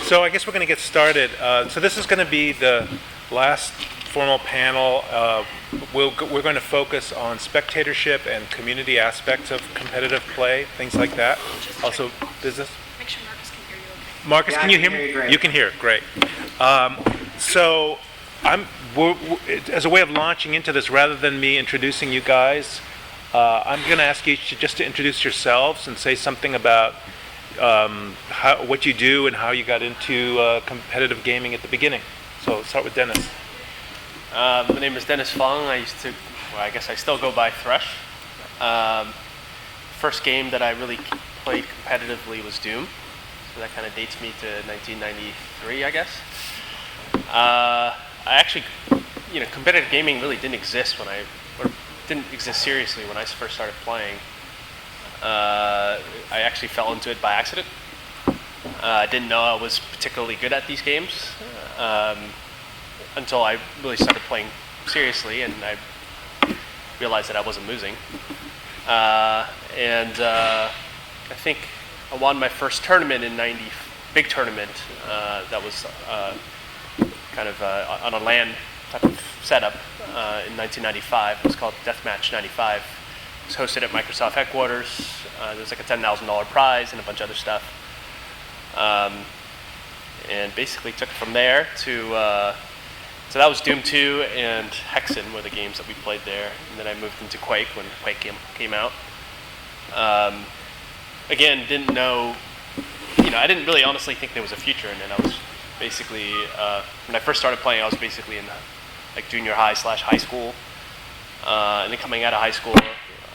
So I guess we're going to get started. So this is going to be the last formal panel. We're going to focus on spectatorship and community aspects of competitive play, things like that. Also business. Make sure Marcus can hear you okay. Marcus, Yeah, can you I hear can me? hear you great. You can hear, great. So as a way of launching into this, rather than me introducing you guys, I'm going to ask you just to introduce yourselves and say something about what you do and how you got into competitive gaming at the beginning. So start with Dennis. My name is Dennis Fong. I guess I still go by Thresh. First game that I really played competitively was Doom. So that kind of dates me to 1993, I guess. I actually, competitive gaming really didn't exist didn't exist seriously when I first started playing. I actually fell into it by accident. I didn't know I was particularly good at these games until I really started playing seriously, and I realized that I wasn't losing. I think I won my first tournament in '90, big tournament that was kind of on a LAN type of setup in 1995. It was called Deathmatch 95. It was hosted at Microsoft headquarters. There was like a $10,000 prize and a bunch of other stuff. And basically took it from there to, so that was Doom 2 and Hexen were the games that we played there. And then I moved into Quake when Quake came out. Again, didn't know, I didn't really honestly think there was a future in it. I was basically, when I first started playing, I was basically in like junior high / high school. And then coming out of high school,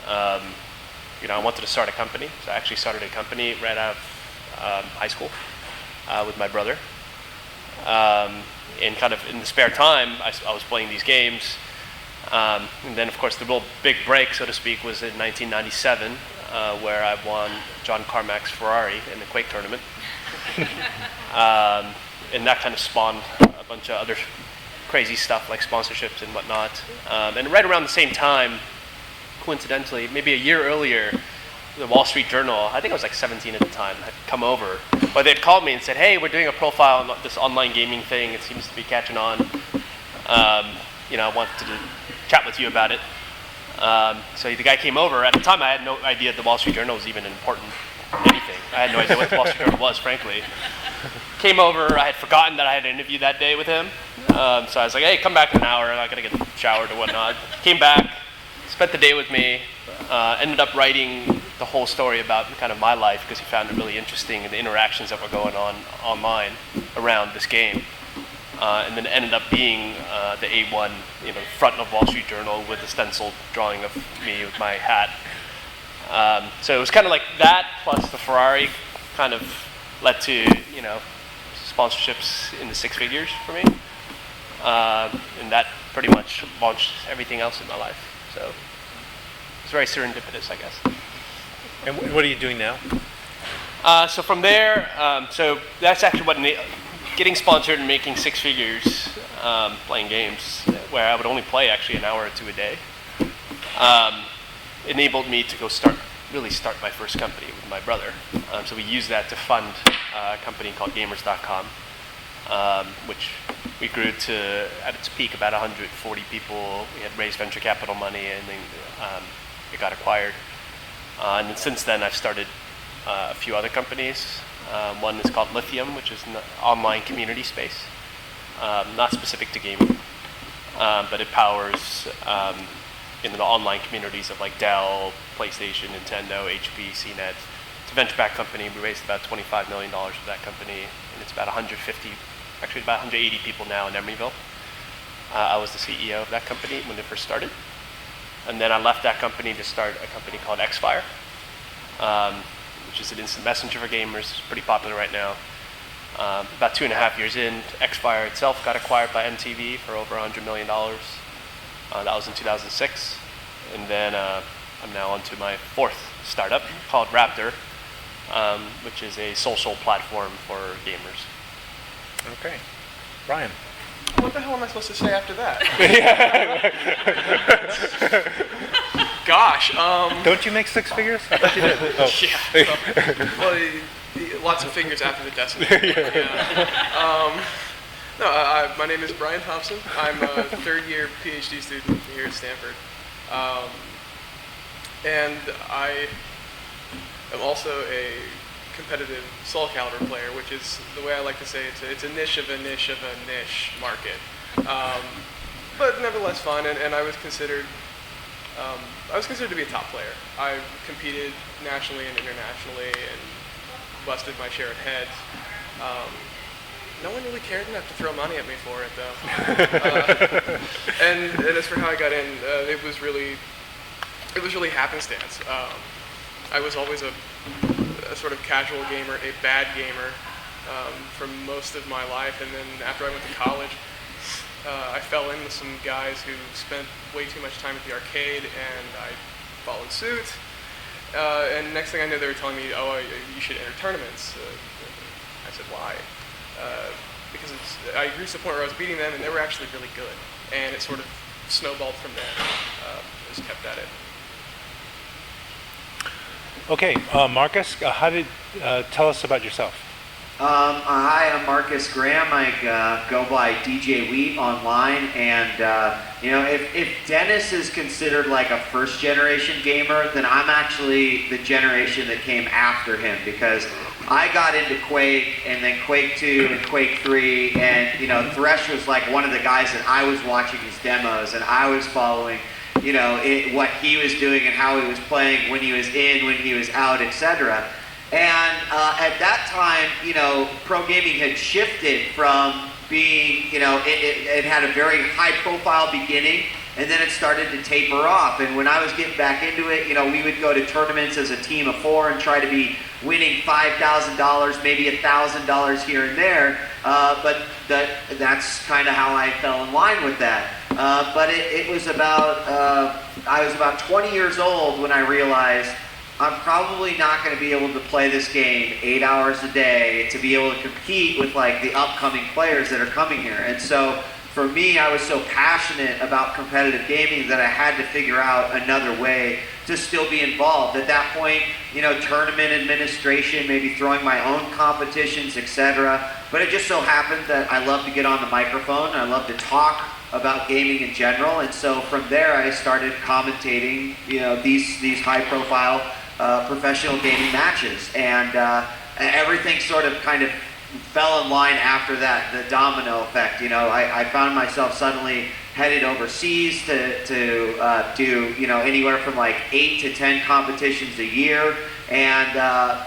I wanted to start a company. So I actually started a company right out of high school with my brother. And kind of in the spare time, I was playing these games. And then, of course, the real big break, so to speak, was in 1997, where I won John Carmack's Ferrari in the Quake tournament. And that kind of spawned a bunch of other crazy stuff like sponsorships and whatnot. And right around the same time, coincidentally, maybe a year earlier, the Wall Street Journal, I think I was like 17 at the time, had come over. But they'd called me and said, hey, we're doing a profile on this online gaming thing. It seems to be catching on. I wanted to chat with you about it. So the guy came over. At the time, I had no idea the Wall Street Journal was even important anything. I had no idea what the Wall Street Journal was, frankly. Came over. I had forgotten that I had an interview that day with him. So I was like, hey, come back in an hour. I got to get showered or whatnot. Came back, spent the day with me, ended up writing the whole story about kind of my life because he found it really interesting and the interactions that were going on online around this game. And then ended up being the A1, front of Wall Street Journal with a stenciled drawing of me with my hat. So it was kind of like that plus the Ferrari kind of led to, sponsorships in the six figures for me. And that pretty much launched everything else in my life. So it's very serendipitous, I guess. And what are you doing now? So from there, so that's actually what getting sponsored and making six figures playing games, where I would only play actually an hour or two a day, enabled me to go really start my first company with my brother. So we used that to fund a company called Gamers.com, which we grew to, at its peak, about 140 people. We had raised venture capital money, and then it got acquired. And then since then, I've started a few other companies. One is called Lithium, which is an online community space, not specific to gaming, but it powers the online communities of like Dell, PlayStation, Nintendo, HP, CNET. It's a venture-backed company. We raised about $25 million for that company, and it's about 180 people now in Emeryville. I was the CEO of that company when it first started. And then I left that company to start a company called Xfire, which is an instant messenger for gamers. It's pretty popular right now. About 2.5 years in, Xfire itself got acquired by MTV for over $100 million. That was in 2006. And then I'm now on to my fourth startup called Raptor, which is a social platform for gamers. Okay. Brian. What the hell am I supposed to say after that? Gosh. Don't you make six figures? I thought you did. Oh. Yeah. Well, Lots of fingers after the decimal. Yeah. My name is Brian Thompson. I'm a third-year PhD student here at Stanford. And I am also a competitive soul caliber player, which is the way I like to say it's a niche of a niche of a niche market. But nevertheless fun, and I was considered to be a top player. I competed nationally and internationally and busted my share of heads. No one really cared enough to throw money at me for it, though. And as for how I got in, it was really happenstance. I was always a sort of casual gamer, a bad gamer for most of my life, and then after I went to college, I fell in with some guys who spent way too much time at the arcade, and I followed suit. And next thing I knew, they were telling me, "Oh, you should enter tournaments." I said, "Why?" Because I reached the point where I was beating them, and they were actually really good. And it sort of snowballed from there. Just kept at it. Okay, Marcus, tell us about yourself. Hi, I'm Marcus Graham. I go by djWheat online, and if Dennis is considered like a first-generation gamer, then I'm actually the generation that came after him, because I got into Quake, and then Quake 2 and Quake 3, and Thresh was like one of the guys that I was watching his demos, and I was following what he was doing and how he was playing, when he was in, when he was out, etc. And at that time, pro gaming had shifted from being, it had a very high-profile beginning, and then it started to taper off. And when I was getting back into it, we would go to tournaments as a team of 4 and try to be winning $5,000, maybe $1,000 here and there. But that's kind of how I fell in line with that. But it was about, I was about 20 years old when I realized I'm probably not going to be able to play this game 8 hours a day to be able to compete with like the upcoming players that are coming here. And so for me, I was so passionate about competitive gaming that I had to figure out another way to still be involved. At that point, tournament administration, maybe throwing my own competitions, etc. But it just so happened that I love to get on the microphone. I love to talk about gaming in general. And so from there, I started commentating, these high-profile professional gaming matches, and everything sort of kind of fell in line after that, the domino effect. I found myself suddenly headed overseas to do anywhere from like 8 to 10 competitions a year, and I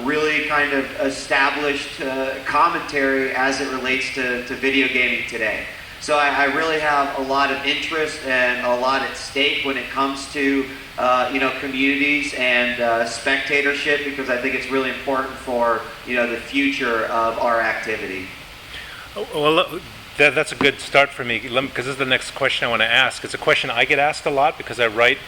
really kind of established commentary as it relates to video gaming today. So I really have a lot of interest and a lot at stake when it comes to communities and spectatorship, because I think it's really important for the future of our activity. Well, that's a good start for me, because this is the next question I want to ask. It's a question I get asked a lot because I write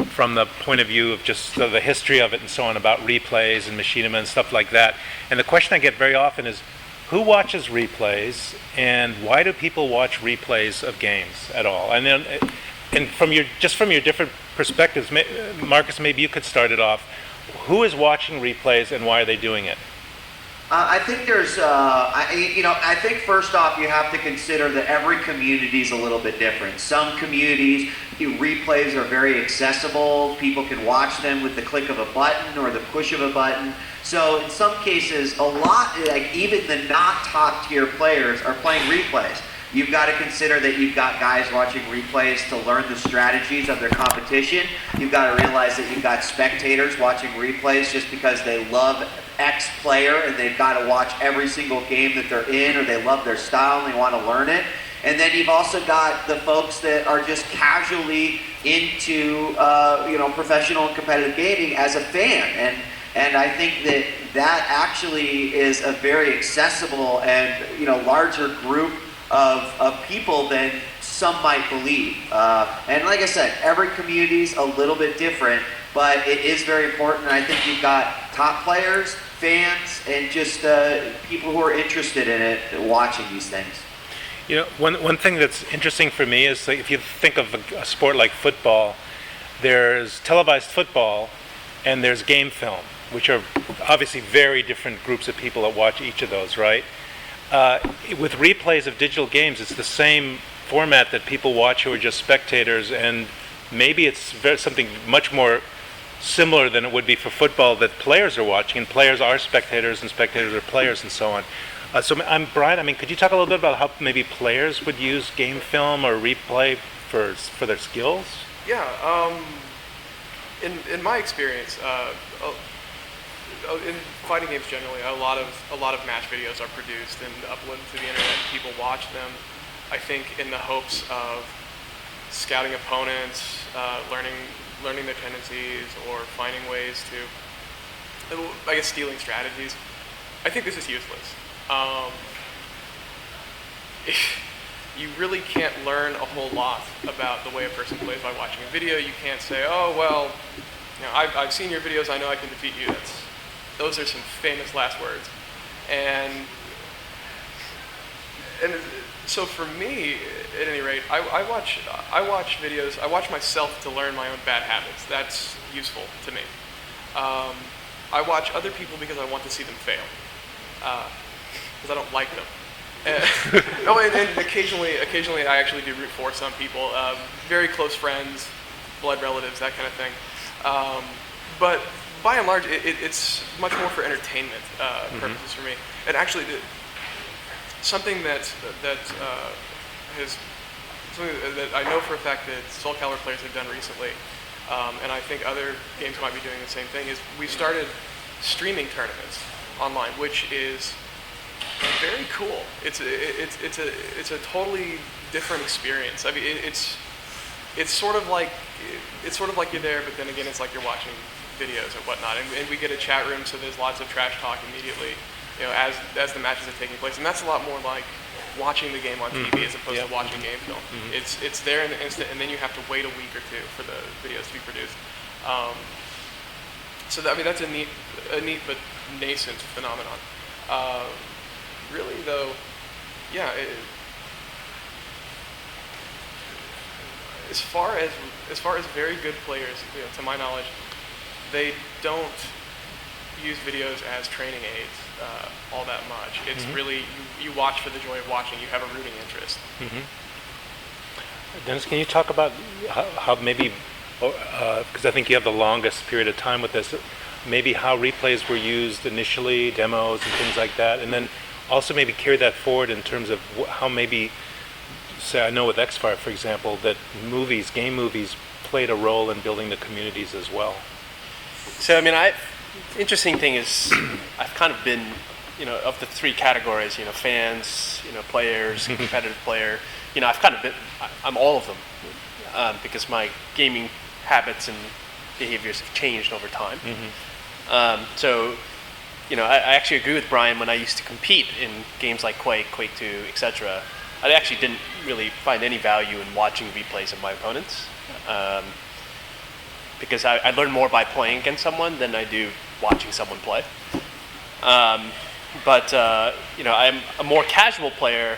from the point of view of just the history of it and so on, about replays and machinima and stuff like that. And the question I get very often is, who watches replays, and why do people watch replays of games at all? And then, from your different perspectives, Marcus, maybe you could start it off. Who is watching replays, and why are they doing it? I think there's, I think first off you have to consider that every community is a little bit different. Some communities, replays are very accessible. People can watch them with the click of a button or the push of a button. So in some cases, a lot, like even the not top tier players are playing replays. You've got to consider that you've got guys watching replays to learn the strategies of their competition. You've got to realize that you've got spectators watching replays just because they love X player and they've got to watch every single game that they're in, or they love their style and they want to learn it. And then you've also got the folks that are just casually into professional and competitive gaming as a fan. And I think that actually is a very accessible and larger group of people than some might believe. And like I said, every community is a little bit different, but it is very important. And I think you've got top players, fans, and just people who are interested in it watching these things. One thing that's interesting for me is, like, if you think of a sport like football, there's televised football and there's game film. which are obviously very different groups of people that watch each of those, right? With replays of digital games, it's the same format that people watch who are just spectators, and maybe it's something much more similar than it would be for football that players are watching, and players are spectators, and spectators are players, and so on. So Brian, I mean, could you talk a little bit about how maybe players would use game film or replay for their skills? Yeah. In my experience, in fighting games generally, a lot of match videos are produced and uploaded to the internet. People watch them, I think, in the hopes of scouting opponents, learning their tendencies, or finding ways to, I guess, stealing strategies. I think this is useless. You really can't learn a whole lot about the way a person plays by watching a video. You can't say, oh, well, you know, I've seen your videos, I know I can defeat you. Those are some famous last words. And so for me, at any rate, I watch videos, I watch myself to learn my own bad habits. That's useful to me. I watch other people because I want to see them fail, because I don't like them. And occasionally I actually do root for some people, very close friends, blood relatives, that kind of thing. But by and large, it's much more for entertainment purposes for me. And actually, something that I know for a fact that Soul Calibur players have done recently, and I think other games might be doing the same thing, is we started streaming tournaments online, which is very cool. It's a totally different experience. I mean, it's sort of like you're there, but then again, it's like you're watching videos and whatnot. And we get a chat room, so there's lots of trash talk immediately, you know, as the matches are taking place. And that's a lot more like watching the game on TV as opposed to watching game film. It's there in the instant, and then you have to wait a week or two for the videos to be produced. So I mean, that's a neat but nascent phenomenon. Really, though, yeah. As far as very good players, you know, to my knowledge, they don't use videos as training aids all that much. It's really you watch for the joy of watching. You have a rooting interest. Dennis, can you talk about how maybe, because I think you have the longest period of time with this, maybe how replays were used initially, demos and things like that, and then also maybe carry that forward in terms of how maybe, say, I know with X-Fire, for example, that game movies played a role in building the communities as well. So, I mean, interesting thing is, I've kind of been, you know, of the three categories, you know, fans, you know, players, competitive player, you know, I'm all of them, because my gaming habits and behaviors have changed over time. So, you know, I actually agree with Brian. When I used to compete in games like Quake, Quake 2, etc., I actually didn't really find any value in watching replays of my opponents, because I learn more by playing against someone than I do watching someone play. But you know, I'm a more casual player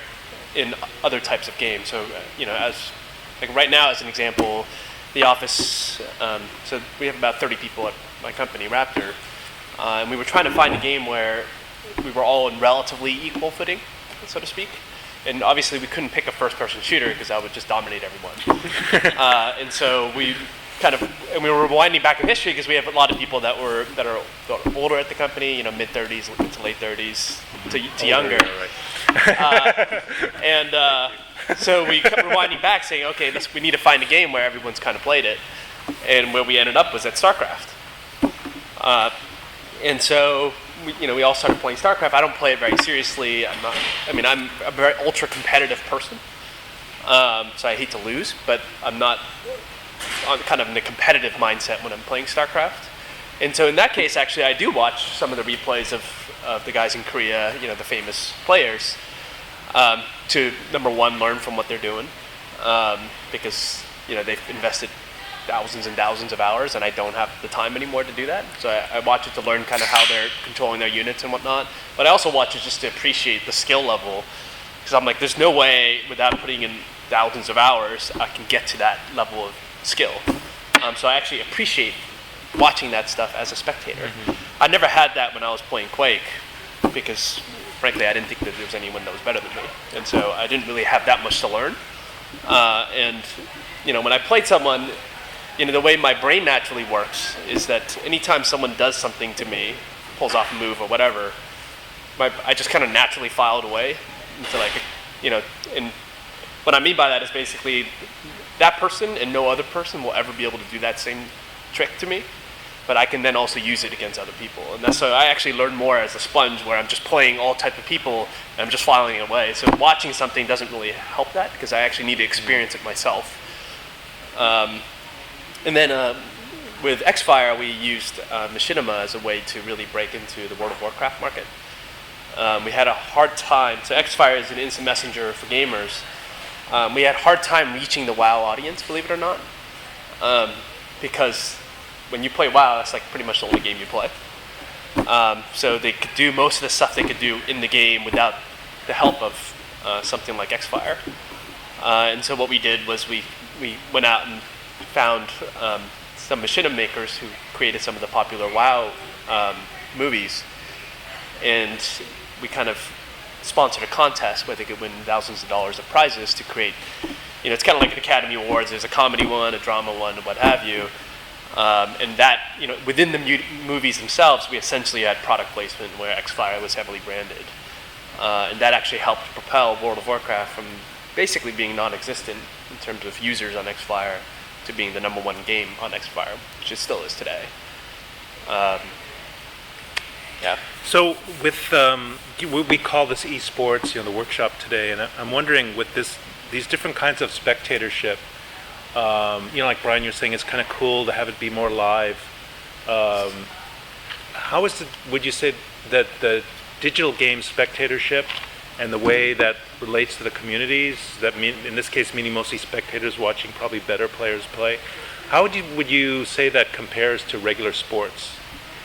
in other types of games. So, you know, as like right now, as an example, the office. So we have about 30 people at my company, Raptor, and we were trying to find a game where we were all in relatively equal footing, so to speak. And obviously, we couldn't pick a first-person shooter because I would just dominate everyone. And so we we were rewinding back in history because we have a lot of people that are older at the company, you know, mid-30s to late 30s to younger. So we kept rewinding back, saying, okay, we need to find a game where everyone's kind of played it. And where we ended up was at StarCraft. And so we all started playing StarCraft. I don't play it very seriously. I'm a very ultra competitive person. So I hate to lose, but I'm not kind of in the competitive mindset when I'm playing StarCraft. And so in that case, actually, I do watch some of the replays of the guys in Korea, you know, the famous players, to, number one, learn from what they're doing, because, you know, they've invested thousands and thousands of hours, and I don't have the time anymore to do that. So I watch it to learn kind of how they're controlling their units and whatnot. But I also watch it just to appreciate the skill level, because I'm like, there's no way without putting in thousands of hours I can get to that level of skill. So I actually appreciate watching that stuff as a spectator. I never had that when I was playing Quake, because frankly I didn't think that there was anyone that was better than me, and so I didn't really have that much to learn. And when I played someone, the way my brain naturally works is that anytime someone does something to me, pulls off a move or whatever, I just kind of naturally file it away into and what I mean by that is basically that person and no other person will ever be able to do that same trick to me, but I can then also use it against other people. And that's so I actually learn more as a sponge, where I'm just playing all type of people and I'm just filing it away. So watching something doesn't really help that, because I actually need to experience it myself. And then with Xfire, we used machinima as a way to really break into the World of Warcraft market. We had a hard time. So Xfire is an instant messenger for gamers. We had a hard time reaching the WoW audience, believe it or not, because when you play WoW, that's like pretty much the only game you play. So they could do most of the stuff they could do in the game without the help of something like Xfire. And so what we did was we went out and found some machinima makers who created some of the popular WoW movies, and we kind of sponsored a contest where they could win thousands of dollars of prizes to create, it's kind of like an Academy Awards. There's a comedy one, a drama one, and what have you. And that, within the movies themselves, we essentially had product placement where Xfire was heavily branded. And that actually helped propel World of Warcraft from basically being non-existent in terms of users on Xfire to being the #1 game on Xfire, which it still is today. Yeah. So with we call this esports, the workshop today, and I'm wondering with these different kinds of spectatorship, like Brian, you're saying, it's kind of cool to have it be more live. How is it? Would you say that the digital game spectatorship and the way that relates to the communities, that in this case meaning mostly spectators watching probably better players play, how would you say that compares to regular sports?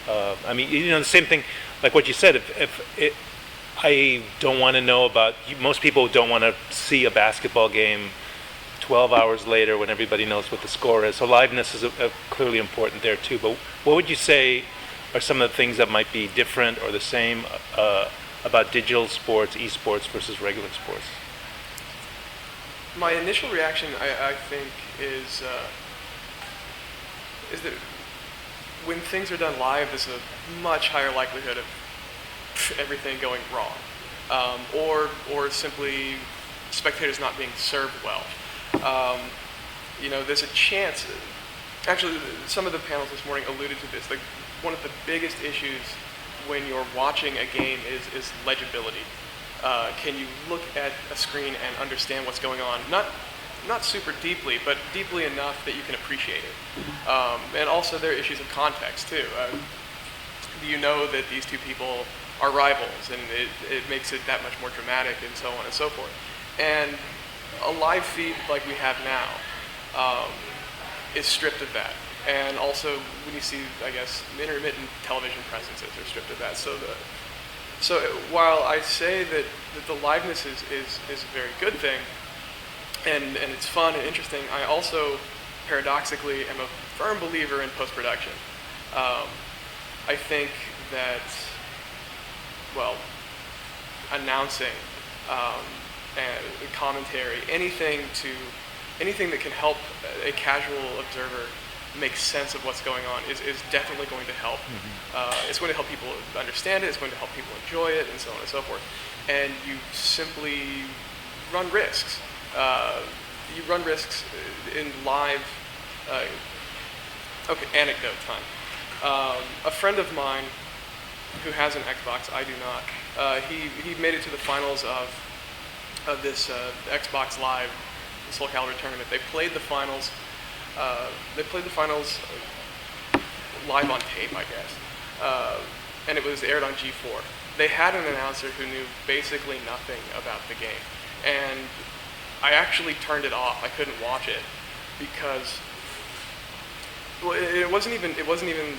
The same thing, like what you said, I don't want to know about, most people don't want to see a basketball game 12 hours later when everybody knows what the score is. So liveness is clearly important there too. But what would you say are some of the things that might be different or the same about digital sports, esports versus regular sports? My initial reaction, I think, is that when things are done live, there's a much higher likelihood of everything going wrong, or simply spectators not being served well. There's a chance. Actually, some of the panels this morning alluded to this. Like, one of the biggest issues when you're watching a game is legibility. Can you look at a screen and understand what's going on? Not super deeply, but deeply enough that you can appreciate it. And also there are issues of context too. Do you know that these two people are rivals, and it makes it that much more dramatic, and so on and so forth. And a live feed like we have now is stripped of that. And also when you see, I guess, intermittent television presences are stripped of that. So while I say that the liveness is a very good thing, and it's fun and interesting, I also paradoxically am a firm believer in post-production. I think that, announcing and commentary, anything that can help a casual observer make sense of what's going on is definitely going to help. Mm-hmm. It's going to help people understand it, it's going to help people enjoy it, and so on and so forth. And you simply run risks. You run risks in live. Anecdote time. A friend of mine who has an Xbox, I do not. He made it to the finals of this Xbox Live Soul Calibur tournament. They played the finals. Live on tape, I guess, and it was aired on G4. They had an announcer who knew basically nothing about the game, and I actually turned it off. I couldn't watch it because it wasn't even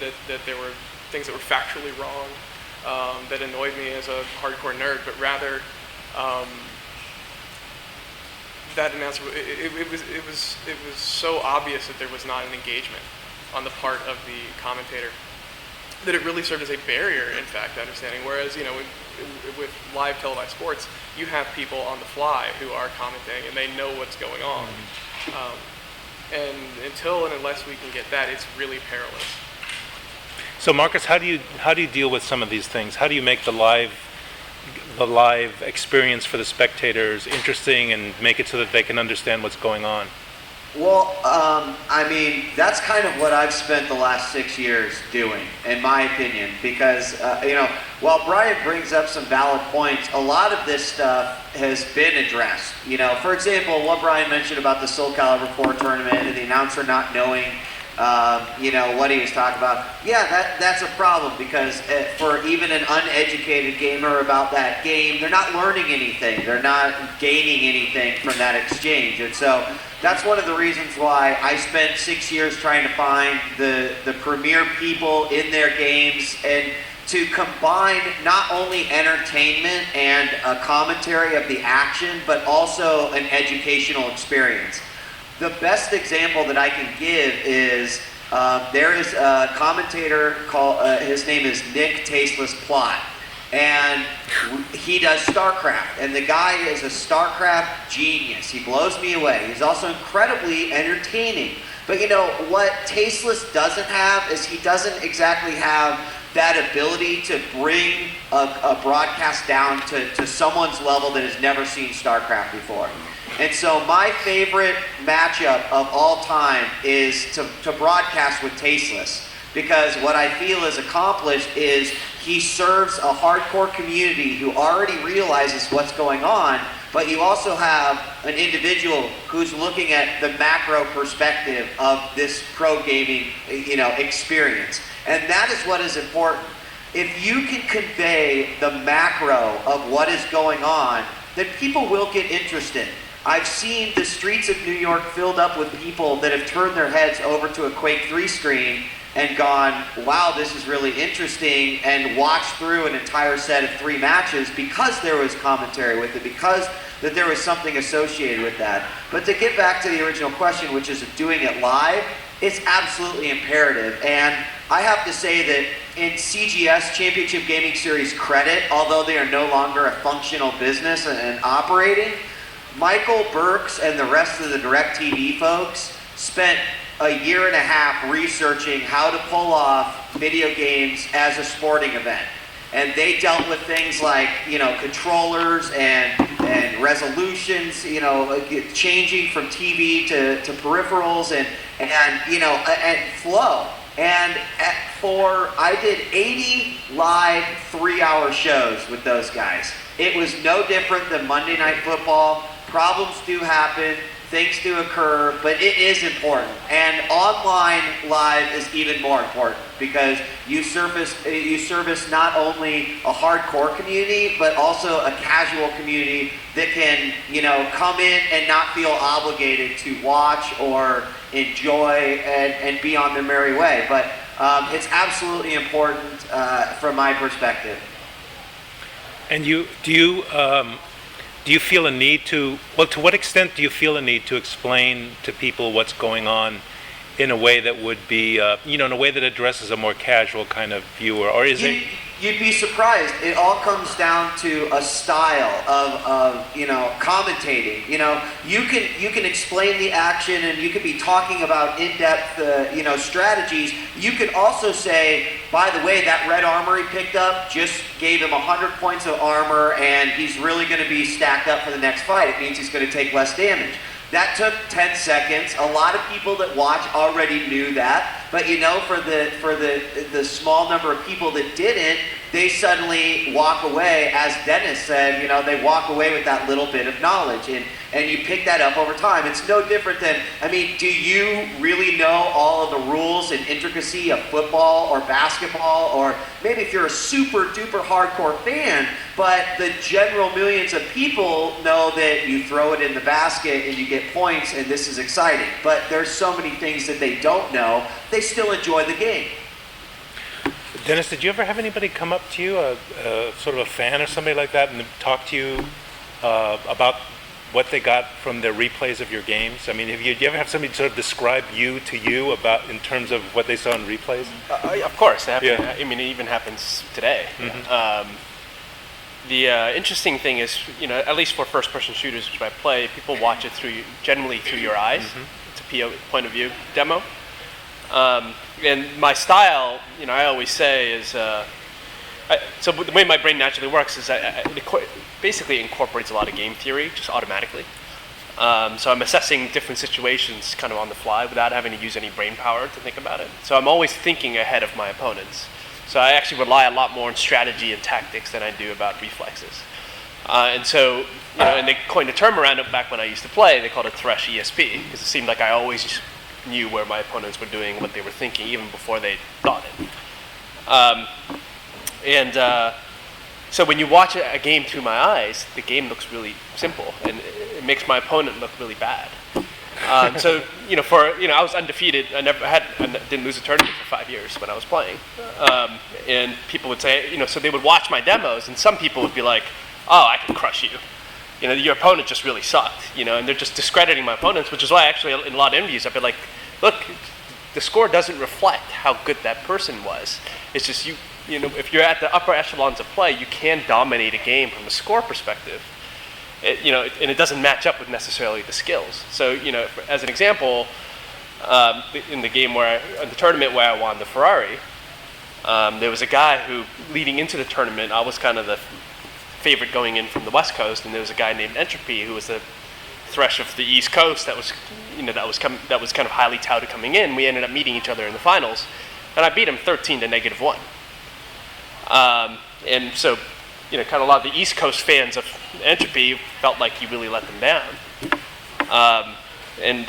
that there were things that were factually wrong that annoyed me as a hardcore nerd, but rather that announcer, it was so obvious that there was not an engagement on the part of the commentator. that it really served as a barrier, in fact, to understanding. Whereas, with live televised sports, you have people on the fly who are commenting and they know what's going on. And until and unless we can get that, it's really perilous. So Marcus, how do you deal with some of these things? How do you make the live experience for the spectators interesting and make it so that they can understand what's going on? Well, that's kind of what I've spent the last 6 years doing, in my opinion, because, while Brian brings up some valid points, a lot of this stuff has been addressed. For example, what Brian mentioned about the Soul Calibur 4 tournament and the announcer not knowing, what he was talking about. Yeah, that's a problem, because for even an uneducated gamer about that game, they're not learning anything. They're not gaining anything from that exchange. And so that's one of the reasons why I spent 6 years trying to find the premier people in their games and to combine not only entertainment and a commentary of the action, but also an educational experience. The best example that I can give is there is a commentator called, his name is Nick Tasteless Plot, and he does StarCraft, and the guy is a StarCraft genius. He blows me away. He's also incredibly entertaining. But what Tasteless doesn't have is he doesn't exactly have that ability to bring a broadcast down to someone's level that has never seen StarCraft before. And so my favorite matchup of all time is to broadcast with Tasteless, because what I feel is accomplished is he serves a hardcore community who already realizes what's going on, but you also have an individual who's looking at the macro perspective of this pro gaming, experience. And that is what is important. If you can convey the macro of what is going on, then people will get interested. I've seen the streets of New York filled up with people that have turned their heads over to a Quake 3 screen and gone, wow, this is really interesting, and watched through an entire set of 3 matches because there was commentary with it, because that there was something associated with that. But to get back to the original question, which is doing it live, it's absolutely imperative. And I have to say that in CGS, Championship Gaming Series credit, although they are no longer a functional business and operating, Michael Burks and the rest of the DirecTV folks spent a year and a half researching how to pull off video games as a sporting event. And they dealt with things like, controllers and resolutions, changing from TV to peripherals and flow. And I did 80 live 3-hour shows with those guys. It was no different than Monday Night Football. Problems do happen, things do occur, but it is important. And online live is even more important, because you service not only a hardcore community, but also a casual community that can, come in and not feel obligated to watch or enjoy and be on their merry way. But it's absolutely important from my perspective. And do you feel a need to what extent do you feel a need to explain to people what's going on in a way that would be, in a way that addresses a more casual kind of viewer, or is it? You'd be surprised. It all comes down to a style of commentating. You can explain the action, and you can be talking about in-depth, strategies. You could also say, by the way, that red armor he picked up just gave him 100 points of armor, and he's really going to be stacked up for the next fight. It means he's going to take less damage. That took 10 seconds. A lot of people that watch already knew that, but for the small number of people that didn't, they suddenly walk away, as Dennis said, they walk away with that little bit of knowledge, and you pick that up over time. It's no different than, do you really know all of the rules and intricacy of football or basketball, or maybe if you're a super duper hardcore fan, but the general millions of people know that you throw it in the basket and you get points and this is exciting. But there's so many things that they don't know, they still enjoy the game. Dennis, did you ever have anybody come up to you, sort of a fan or somebody like that, and talk to you about what they got from their replays of your games? I mean, do you ever have somebody sort of describe you to you about in terms of what they saw in replays? Of course, they have Yeah. to. I mean, it even happens today. Mm-hmm. The interesting thing is, at least for first-person shooters, which I play, people watch it generally through your eyes. Mm-hmm. It's a point of view demo. And my style, I always say is, so the way my brain naturally works is it basically incorporates a lot of game theory just automatically. So I'm assessing different situations kind of on the fly without having to use any brain power to think about it. So I'm always thinking ahead of my opponents. So I actually rely a lot more on strategy and tactics than I do about reflexes. And so, and they coined a term around it back when I used to play. They called it Thresh ESP because it seemed like I always knew where my opponents were doing, what they were thinking, even before they thought it. So when you watch a game through my eyes, the game looks really simple, and it makes my opponent look really bad. So I was undefeated. I didn't lose a tournament for 5 years when I was playing. And people would say, so they would watch my demos, and some people would be like, "Oh, I can crush you. Your opponent just really sucked." And they're just discrediting my opponents, which is why actually in a lot of interviews I've been like, "Look, the score doesn't reflect how good that person was. It's just if you're at the upper echelons of play, you can dominate a game from a score perspective. And it doesn't match up with necessarily the skills." So, as an example, in the tournament where I won the Ferrari, there was a guy who, leading into the tournament, I was kind of the favorite going in from the West Coast, and there was a guy named Entropy who was the Thresh of the East Coast that was kind of highly touted coming in. We ended up meeting each other in the finals, and I beat him 13 to -1. And so, kind of a lot of the East Coast fans of Entropy felt like he really let them down. And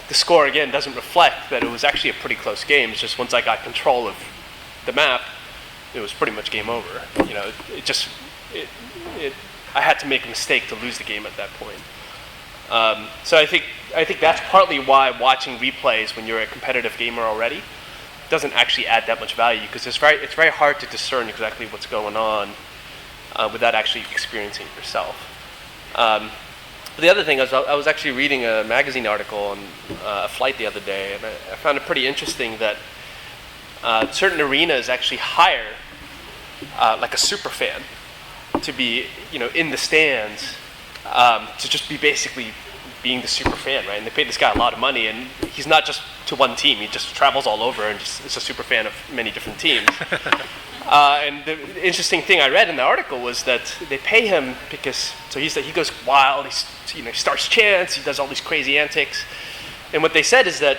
the score again doesn't reflect that it was actually a pretty close game. It's just once I got control of the map, it was pretty much game over. I had to make a mistake to lose the game at that point. So I think that's partly why watching replays when you're a competitive gamer already doesn't actually add that much value, because it's very hard to discern exactly what's going on without actually experiencing it yourself. The other thing is I was actually reading a magazine article on a flight the other day, and I found it pretty interesting that certain arenas actually hire like a super fan to be in the stands to just be basically being the super fan, right? And they paid this guy a lot of money, and he's not just to one team. He just travels all over and is a super fan of many different teams. And the interesting thing I read in the article was that they pay him because he goes wild. He starts chants. He does all these crazy antics. And what they said is that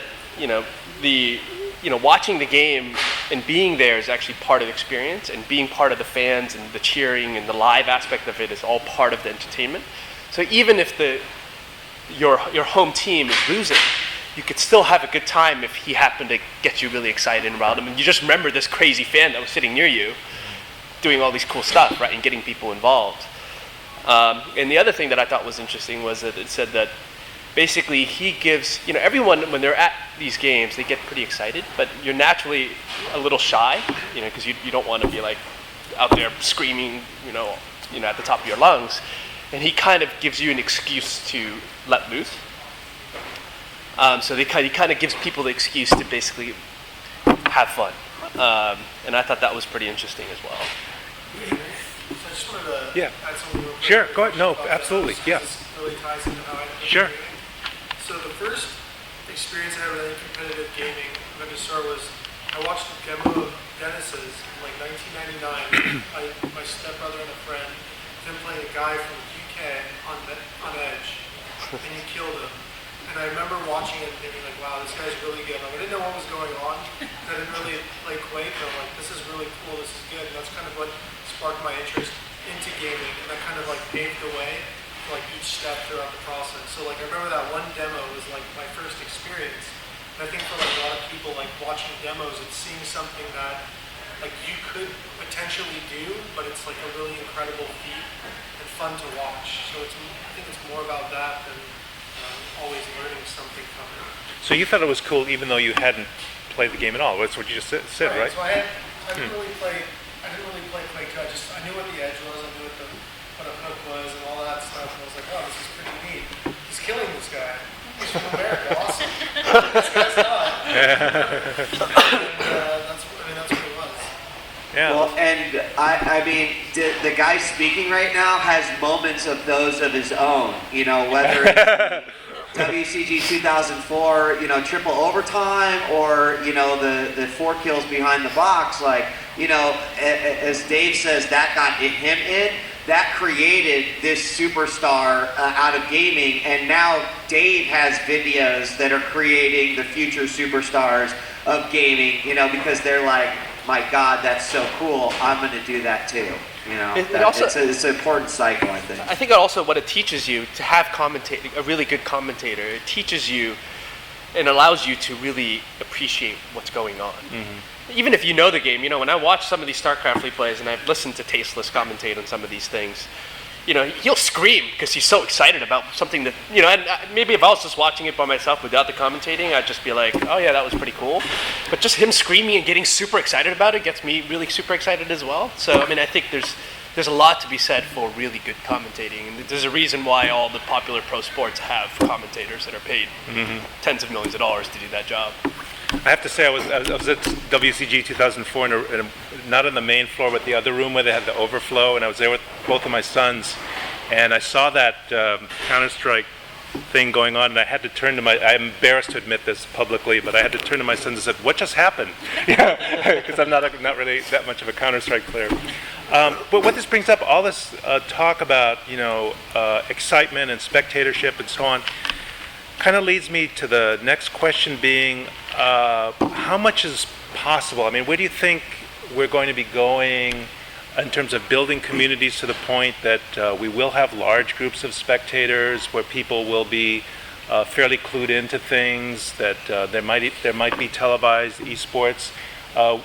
watching the game and being there is actually part of the experience, and being part of the fans and the cheering and the live aspect of it is all part of the entertainment. So even if your home team is losing, you could still have a good time if he happened to get you really excited around him, and you just remember this crazy fan that was sitting near you doing all these cool stuff, right, and getting people involved. And the other thing that I thought was interesting was that it said that basically he gives, everyone when they're at these games, they get pretty excited, but you're naturally a little shy, because you don't want to be like out there screaming, at the top of your lungs. And he kind of gives you an excuse to let loose. So he kind of gives people the excuse to basically have fun. And I thought that was pretty interesting as well. So I just wanted to add something real quick. Sure, go ahead. No, absolutely, yeah. This really ties into how I ended up Sure. gaming. So the first experience I had with any competitive gaming, I'm going to start, was I watched a demo of Dennis's in like 1999. My stepbrother and a friend, them playing a guy from the UK on Edge, and he killed him. And I remember watching it and thinking like, wow, this guy's really good. Like, I didn't know what was going on. I didn't really play Quake, but I'm like, this is really cool, this is good. And that's kind of what sparked my interest into gaming, and that kind of like paved the way for like each step throughout the process. So like I remember that one demo was like my first experience. And I think for like a lot of people, like watching demos, it's seeing something that like you could potentially do, but it's like a really incredible feat and fun to watch. So I think it's more about that than always learning something from it. So you thought it was cool even though you hadn't played the game at all. That's what you just said, right? So I didn't really play Quake 2. I knew what the edge was, I knew what a hook was and all that stuff, and I was like, oh, this is pretty he's from America. Awesome. This guy's not. That's what it was. Yeah. Well, and I mean, the guy speaking right now has moments of those of his own. You know, whether it's WCG 2004, you know, triple overtime, or you know, the 4 kills behind the box. Like, you know, as Dave says, that got him in. That created this superstar out of gaming, and now Dave has videos that are creating the future superstars of gaming. You know, because they're like, my God, that's so cool. I'm going to do that too. You know, it's an important cycle, I think. I think also what it teaches you to have a really good commentator. It teaches you and allows you to really appreciate what's going on. Even if you know the game, you know, when I watch some of these StarCraft replays and I've listened to Tasteless commentate on some of these things, you know, he'll scream because he's so excited about something that, you know, and maybe if I was just watching it by myself without the commentating, I'd just be like, oh yeah, that was pretty cool. But just him screaming and getting super excited about it gets me really super excited as well. So, I mean, I think there's a lot to be said for really good commentating. And there's a reason why all the popular pro sports have commentators that are paid tens of millions of dollars to do that job. I have to say, I was at WCG 2004, not on the main floor, but the other room where they had the overflow, and I was there with both of my sons, and I saw that Counter-Strike thing going on, and I had to turn to I'm embarrassed to admit this publicly, but I had to turn to my sons and said, what just happened? Because I'm not really that much of a Counter-Strike player. But what this brings up, all this talk about, you know, excitement and spectatorship and so on, kind of leads me to the next question being, how much is possible? I mean, where do you think we're going to be going in terms of building communities to the point that we will have large groups of spectators, where people will be fairly clued into things, that there might be televised esports?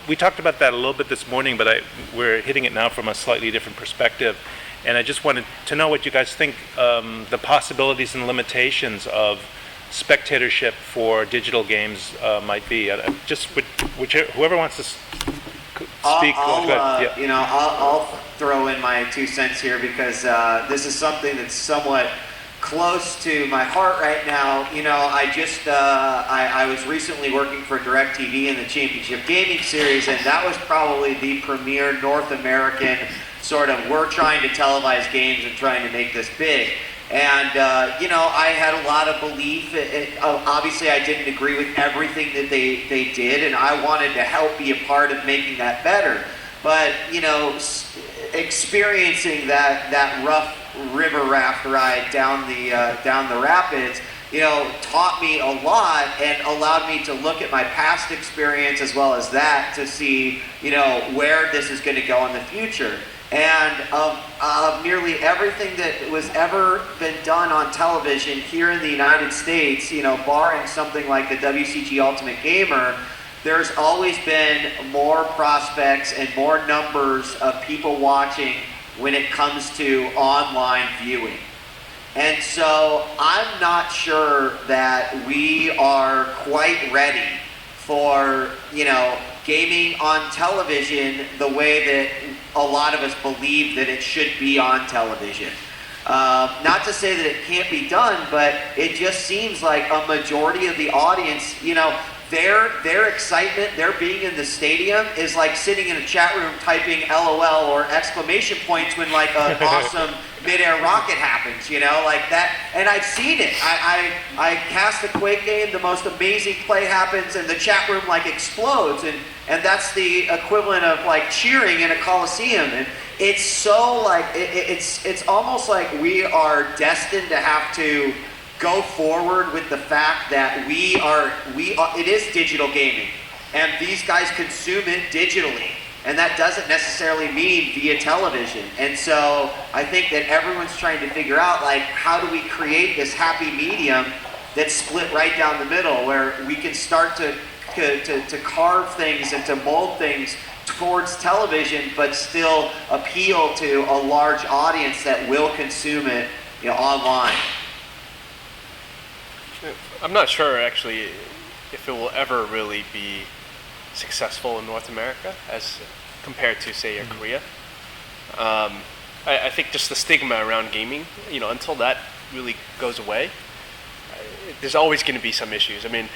We talked about that a little bit this morning, but we're hitting it now from a slightly different perspective. And I just wanted to know what you guys think the possibilities and limitations of spectatorship for digital games might be. Whoever wants to speak. You know, I'll throw in my 2 cents here, because this is something that's somewhat close to my heart right now. You know, I was recently working for DirecTV in the Championship Gaming Series, and that was probably the premier North American sort of, we're trying to televise games and trying to make this big. And, you know, I had a lot of belief. Obviously, I didn't agree with everything that they did, and I wanted to help be a part of making that better. But, you know, experiencing that rough river raft ride down the rapids, you know, taught me a lot and allowed me to look at my past experience as well as that to see, you know, where this is going to go in the future. And of nearly everything that was ever been done on television here in the United States, you know, barring something like the WCG Ultimate Gamer, there's always been more prospects and more numbers of people watching when it comes to online viewing. And so I'm not sure that we are quite ready for, you know, gaming on television the way that a lot of us believe that it should be on television. Not to say that it can't be done, but it just seems like a majority of the audience, you know, their excitement, their being in the stadium is like sitting in a chat room typing LOL or exclamation points when like an awesome mid-air rocket happens, you know, like that. And I've seen it. I cast a Quake game, the most amazing play happens, and the chat room like explodes, and that's the equivalent of like cheering in a coliseum. And it's so like it's almost like we are destined to have to go forward with the fact that it is digital gaming, and these guys consume it digitally, and that doesn't necessarily mean via television. And so I think that everyone's trying to figure out, like, how do we create this happy medium that's split right down the middle, where we can start to carve things and to mold things towards television, but still appeal to a large audience that will consume it, you know, online. I'm not sure, actually, if it will ever really be successful in North America as compared to, say, Korea. I think just the stigma around gaming, you know, until that really goes away, there's always going to be some issues. I mean,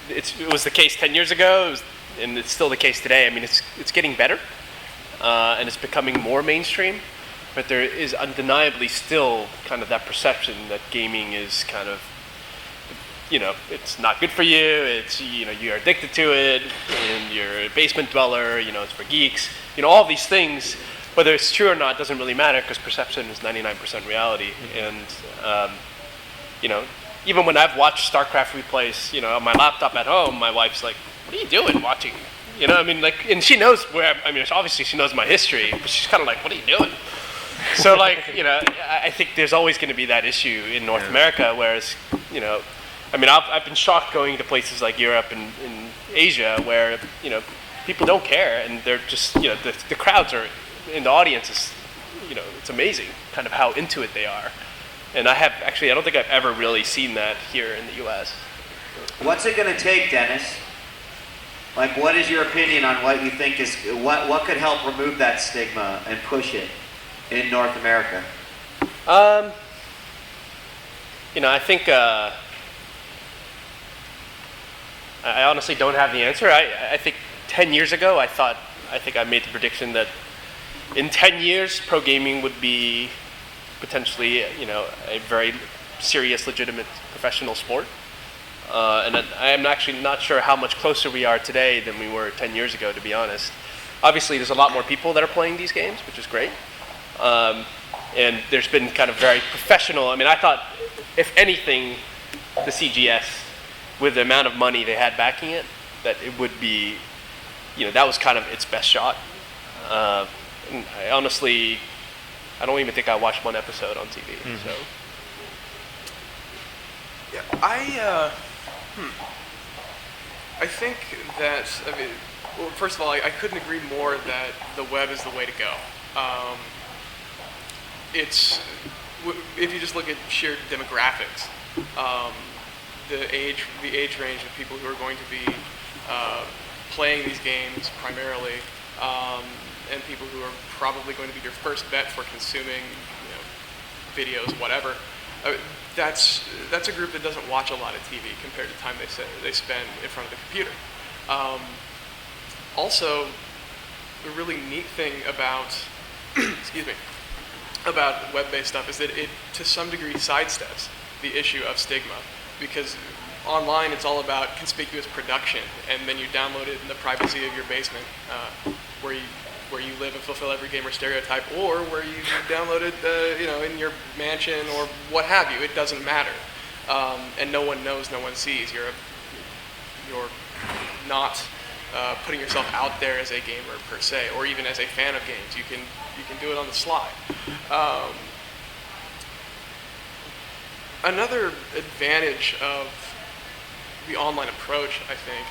it was the case 10 years ago, and it's still the case today. I mean, it's getting better, and it's becoming more mainstream, but there is undeniably still kind of that perception that gaming is kind of, it's not good for you. It's, you're addicted to it, and you're a basement dweller. It's for geeks. All these things, whether it's true or not, doesn't really matter because perception is 99% reality. And even when I've watched StarCraft replays, on my laptop at home, my wife's like, "What are you doing watching?" And she knows obviously she knows my history, but she's kind of like, "What are you doing?" So I think there's always going to be that issue in North America, whereas, I've been shocked going to places like Europe and Asia where, people don't care, and they're just, the crowds are, in the audience is, it's amazing kind of how into it they are. And I don't think I've ever really seen that here in the U.S. What's it going to take, Dennis? Like, what is your opinion on what you think is, what could help remove that stigma and push it in North America? I think, I honestly don't have the answer. I think 10 years ago, I think I made the prediction that in 10 years, pro gaming would be potentially, a very serious, legitimate professional sport. And I'm actually not sure how much closer we are today than we were 10 years ago, to be honest. Obviously, there's a lot more people that are playing these games, which is great. And there's been kind of very professional. I thought, if anything, the CGS, with the amount of money they had backing it, that it would be, that was kind of its best shot. And I don't even think I watched one episode on TV. So. Yeah, I think that, well, first of all, I couldn't agree more that the web is the way to go. If you just look at sheer demographics, the age range of people who are going to be playing these games primarily, and people who are probably going to be your first bet for consuming, videos, whatever. That's a group that doesn't watch a lot of TV compared to time they spend in front of the computer. Also, the really neat thing about about web-based stuff is that it, to some degree, sidesteps the issue of stigma, because online it's all about conspicuous production, and then you download it in the privacy of your basement, where you live and fulfill every gamer stereotype, or where you download it, in your mansion or what have you. It doesn't matter, and no one knows, no one sees. You're not putting yourself out there as a gamer per se, or even as a fan of games. You can do it on the sly. Another advantage of the online approach, I think,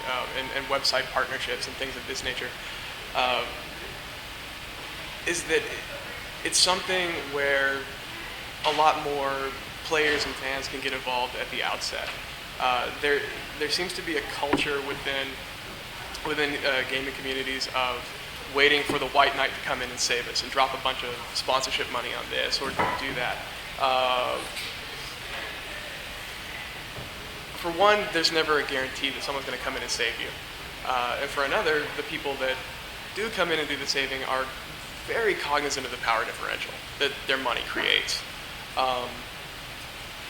and website partnerships and things of this nature, is that it's something where a lot more players and fans can get involved at the outset. There seems to be a culture within gaming communities of waiting for the white knight to come in and save us and drop a bunch of sponsorship money on this or do that. For one, there's never a guarantee that someone's going to come in and save you. And for another, the people that do come in and do the saving are very cognizant of the power differential that their money creates.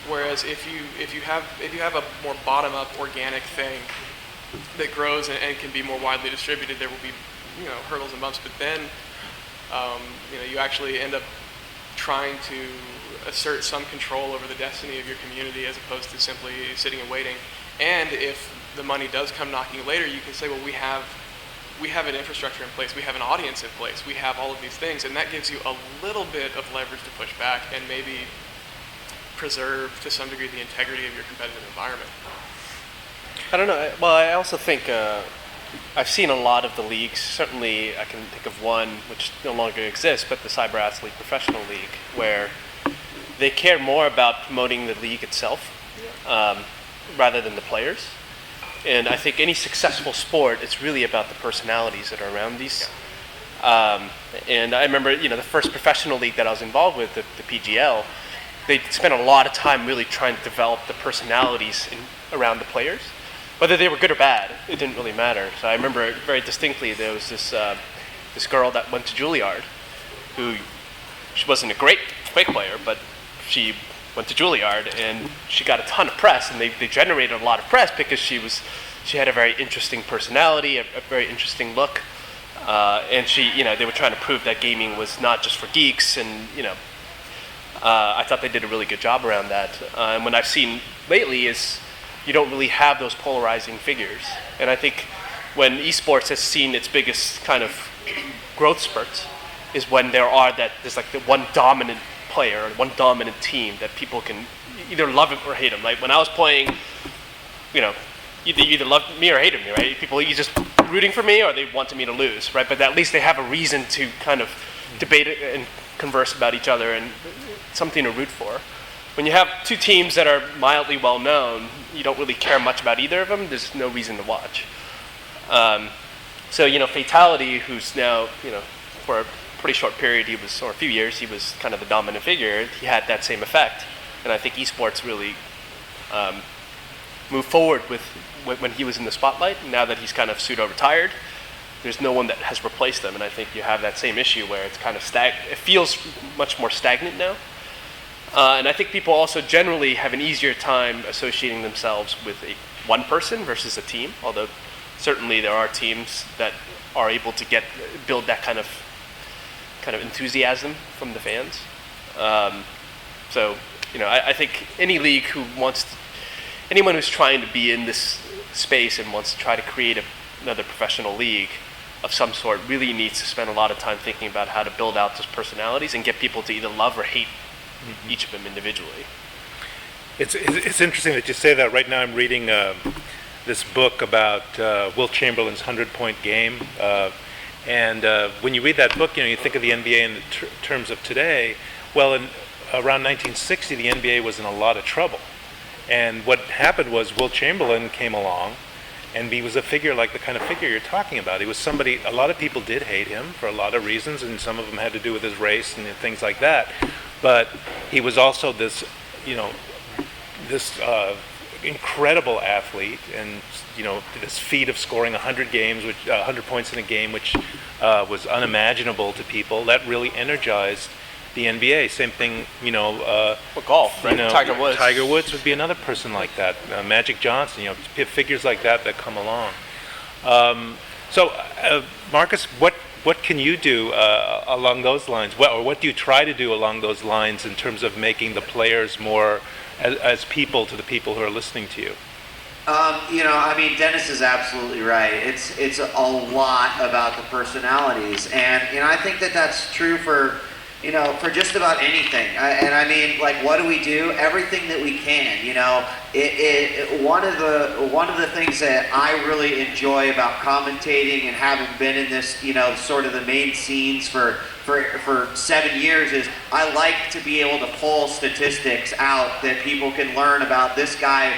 Whereas if you have a more bottom-up organic thing that grows and can be more widely distributed, there will be hurdles and bumps. But then you actually end up trying to assert some control over the destiny of your community as opposed to simply sitting and waiting. And if the money does come knocking later, you can say, well, we have an infrastructure in place, we have an audience in place, we have all of these things, and that gives you a little bit of leverage to push back and maybe preserve to some degree the integrity of your competitive environment. I don't know. Well, I also think I've seen a lot of the leagues. Certainly, I can think of one which no longer exists, but the Cyberathleticism Professional League, where they care more about promoting the league itself rather than the players. And I think any successful sport, it's really about the personalities that are around these. And I remember, the first professional league that I was involved with, the PGL, they spent a lot of time really trying to develop the personalities around the players. Whether they were good or bad, it didn't really matter. So I remember very distinctly there was this girl that went to Juilliard, who she wasn't a great Quake player, but she went to Juilliard and she got a ton of press, and they generated a lot of press because she had a very interesting personality, a very interesting look, and they were trying to prove that gaming was not just for geeks, and I thought they did a really good job around that. And what I've seen lately is you don't really have those polarizing figures, and I think when esports has seen its biggest kind of growth spurts is when there's like the one dominant player or one dominant team that people can either love him or hate him. Like when I was playing, you either love me or hated me, right? People either just rooting for me or they wanted me to lose, right? But at least they have a reason to kind of debate and converse about each other and something to root for. When you have two teams that are mildly well known, you don't really care much about either of them. There's no reason to watch. So Fatality, who's now for a pretty short period, or a few years, he was kind of the dominant figure. He had that same effect, and I think esports really moved forward with when he was in the spotlight. Now that he's kind of pseudo-retired, there's no one that has replaced him, and I think you have that same issue where it's kind of it feels much more stagnant now. And I think people also generally have an easier time associating themselves with one person versus a team, although certainly there are teams that are able to build that kind of enthusiasm from the fans. I think any league anyone who's trying to be in this space and wants to try to create another professional league of some sort really needs to spend a lot of time thinking about how to build out those personalities and get people to either love or hate each of them individually. It's interesting that you say that. Right now I'm reading this book about Wilt Chamberlain's 100-point game. And when you read that book, you think of the NBA in terms of today. Well, around 1960, the NBA was in a lot of trouble. And what happened was Wilt Chamberlain came along, and he was a figure like the kind of figure you're talking about. He was somebody, a lot of people did hate him for a lot of reasons, and some of them had to do with his race and things like that. But he was also this incredible athlete, and this feat of scoring 100 points in a game, which was unimagical to people. That really energized the NBA. Same thing, golf, right? Tiger Woods. Tiger Woods would be another person like that. Magic Johnson, figures like that come along. Marcus, what can you do along those lines? What do you try to do along those lines in terms of making the players more as people to the people who are listening to you? Dennis is absolutely right. It's a lot about the personalities, and I think that's true for just about anything. What do we do? Everything that we can. One of the things that I really enjoy about commentating and having been in this, sort of the main scenes for 7 years is I like to be able to pull statistics out that people can learn about this guy,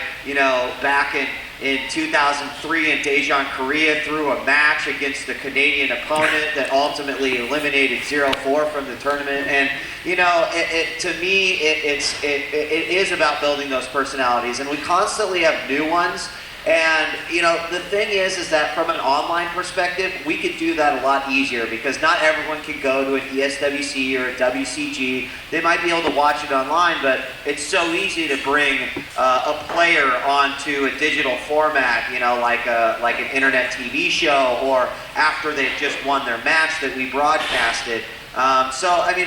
back in 2003 in Daejeon, Korea, threw a match against the Canadian opponent that ultimately eliminated 0-4 from the tournament. And to me, it is about building those personalities, and we constantly have new ones. And the thing is that from an online perspective, we could do that a lot easier because not everyone can go to an ESWC or a WCG. They might be able to watch it online, but it's so easy to bring a player onto a digital format, like an internet TV show, or after they've just won their match that we broadcasted.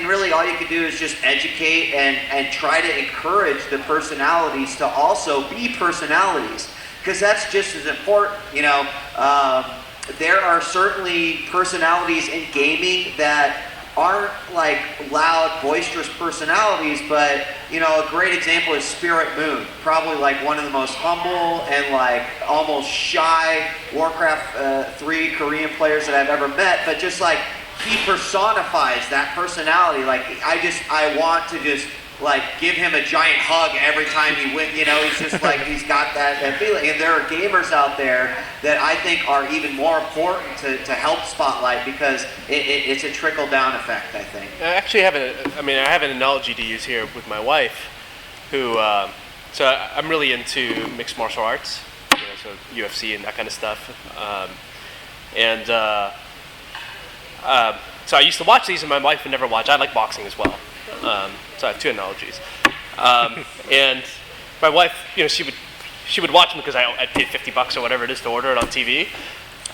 Really all you can do is just educate and try to encourage the personalities to also be personalities. Because that's just as important. There are certainly personalities in gaming that aren't like loud, boisterous personalities, but a great example is Spirit Moon, probably like one of the most humble and like almost shy Warcraft 3 Korean players that I've ever met, but just like he personifies that personality. Like I want to just like give him a giant hug every time he wins. You know, he's just like, he's got that feeling. And there are gamers out there that I think are even more important to help spotlight, because it's a trickle down effect, I think. I actually have I have an analogy to use here with my wife, who, so I'm really into mixed martial arts, so UFC and that kind of stuff. So I used to watch these, and my wife would never watch. I like boxing as well. So I have two analogies. And my wife, she would watch them because I'd paid $50 or whatever it is to order it on TV.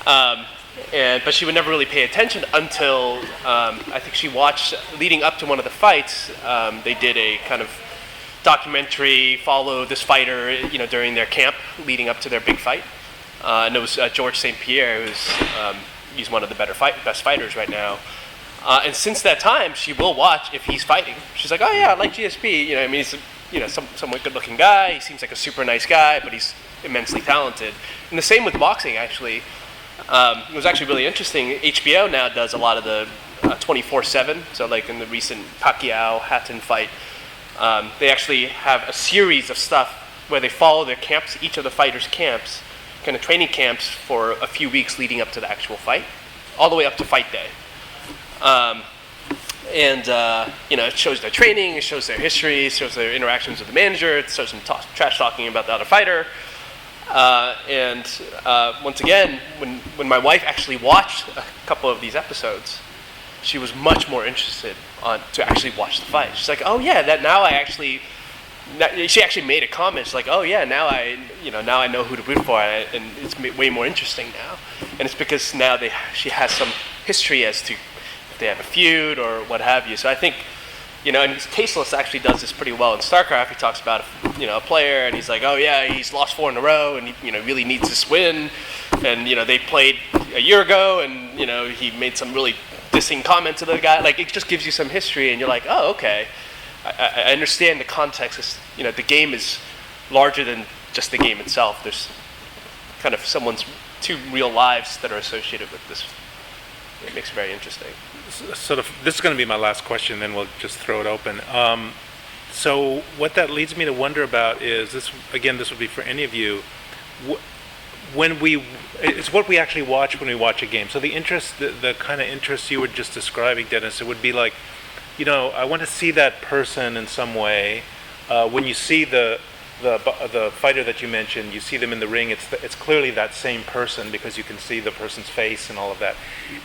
But she would never really pay attention until I think she watched, leading up to one of the fights, they did a kind of documentary, follow this fighter, during their camp leading up to their big fight. And it was George St. Pierre, he's one of the best fighters right now. And since that time, she will watch if he's fighting. She's like, oh yeah, I like GSP. He's somewhat good-looking guy. He seems like a super nice guy, but he's immensely talented. And the same with boxing, actually. It was actually really interesting. HBO now does a lot of the 24/7. So like in the recent Pacquiao-Hatton fight, they actually have a series of stuff where they follow their camps, each of the fighters' camps, kind of training camps for a few weeks leading up to the actual fight, all the way up to fight day. It shows their training, it shows their history, it shows their interactions with the manager, it shows them trash talking about the other fighter. Once again, when my wife actually watched a couple of these episodes, she was much more interested to actually watch the fight. She's like, oh yeah, she actually made a comment. She's like, oh yeah, now I know who to root for, and it's way more interesting now. And it's because now she has some history as to if they have a feud or what have you. So I think, and Tasteless actually does this pretty well in StarCraft. He talks about a player, and he's like, oh yeah, he's lost 4 in a row, and he really needs this win. And they played a year ago, and he made some really dissing comment to the guy. Like, it just gives you some history, and you're like, oh okay. I understand the context. The game is larger than just the game itself. There's kind of someone's 2 real lives that are associated with this. It makes it very interesting. This is going to be my last question, then we'll just throw it open. So what that leads me to wonder about is this. Again, this would be for any of you. It's what we actually watch when we watch a game. So the interest, the kind of interest you were just describing, Dennis, it would be like, I want to see that person in some way. When you see the fighter that you mentioned, you see them in the ring. It's clearly that same person because you can see the person's face and all of that.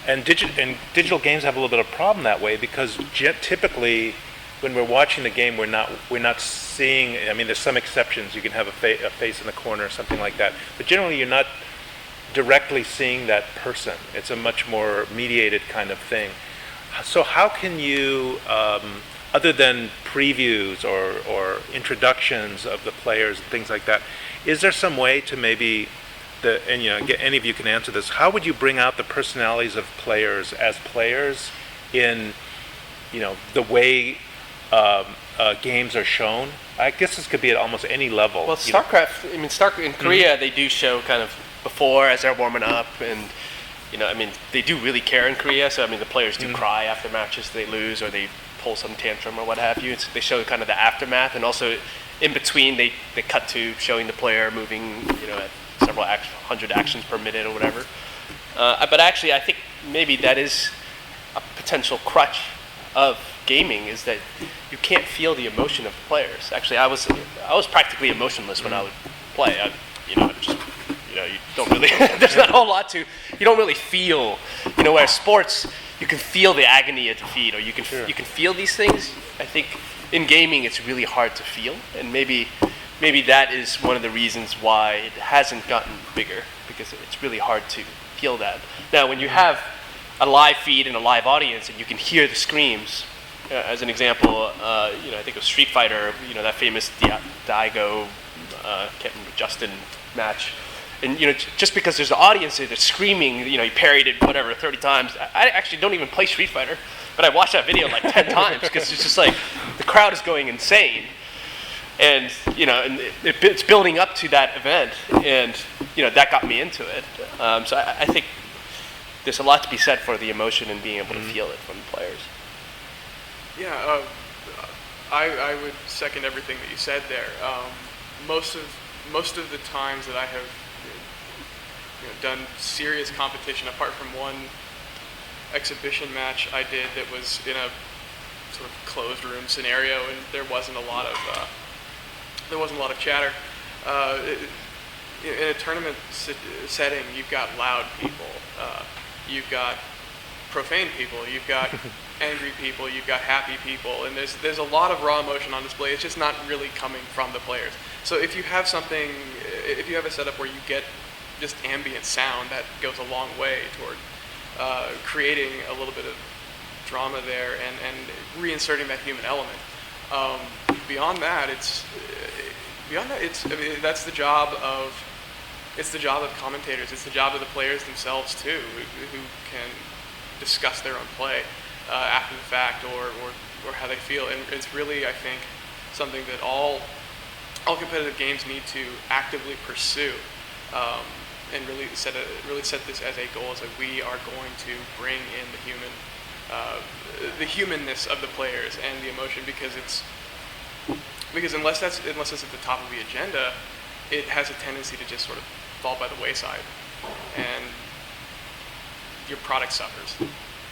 And digital games have a little bit of a problem that way because typically, when we're watching the game, we're not seeing. I mean, there's some exceptions. You can have a face in the corner or something like that, but generally, you're not directly seeing that person. It's a much more mediated kind of thing. So how can you, other than previews or introductions of the players and things like that, is there some way to maybe, any of you can answer this, how would you bring out the personalities of players as players in, the way games are shown? I guess this could be at almost any level. Well, StarCraft, in Korea, they do show kind of before as they're warming up, and they do really care in Korea. So the players do cry after matches they lose or they pull some tantrum or what have you. They show kind of the aftermath, and also in between they cut to showing the player moving, at several hundred actions per minute or whatever. But actually, I think maybe that is a potential crutch of gaming, is that you can't feel the emotion of the players. Actually, I was practically emotionless when I would play. You don't really. There's not a whole lot to. You don't really feel. Whereas sports, you can feel the agony of defeat, or you can feel these things. I think in gaming, it's really hard to feel, and maybe that is one of the reasons why it hasn't gotten bigger, because it's really hard to feel that. Now, when you have a live feed and a live audience, and you can hear the screams. As an example, I think it was Street Fighter. That famous Daigo, can't remember, Justin match. And just because there's an audience there that's screaming, he parried it 30 times. I actually don't even play Street Fighter, but I watched that video like 10 times because it's just like the crowd is going insane, and it's building up to that event, and that got me into it. So I think there's a lot to be said for the emotion and being able to feel it from the players. Yeah, I would second everything that you said there. Most of the times that I have done serious competition, apart from one exhibition match I did that was in a sort of closed room scenario, and there wasn't a lot of chatter. In a tournament setting, you've got loud people, you've got profane people, you've got angry people, you've got happy people, and there's a lot of raw emotion on display. It's just not really coming from the players. So if you have a setup where you get just ambient sound, that goes a long way toward creating a little bit of drama there and reinserting that human element. Beyond that, that's the job of commentators. It's the job of the players themselves too, who can discuss their own play after the fact or how they feel. And it's really, I think, something that all competitive games need to actively pursue, and really set this as a goal, as we are going to bring in the humanness of the players and the emotion, because unless it's at the top of the agenda, it has a tendency to just sort of fall by the wayside, and your product suffers,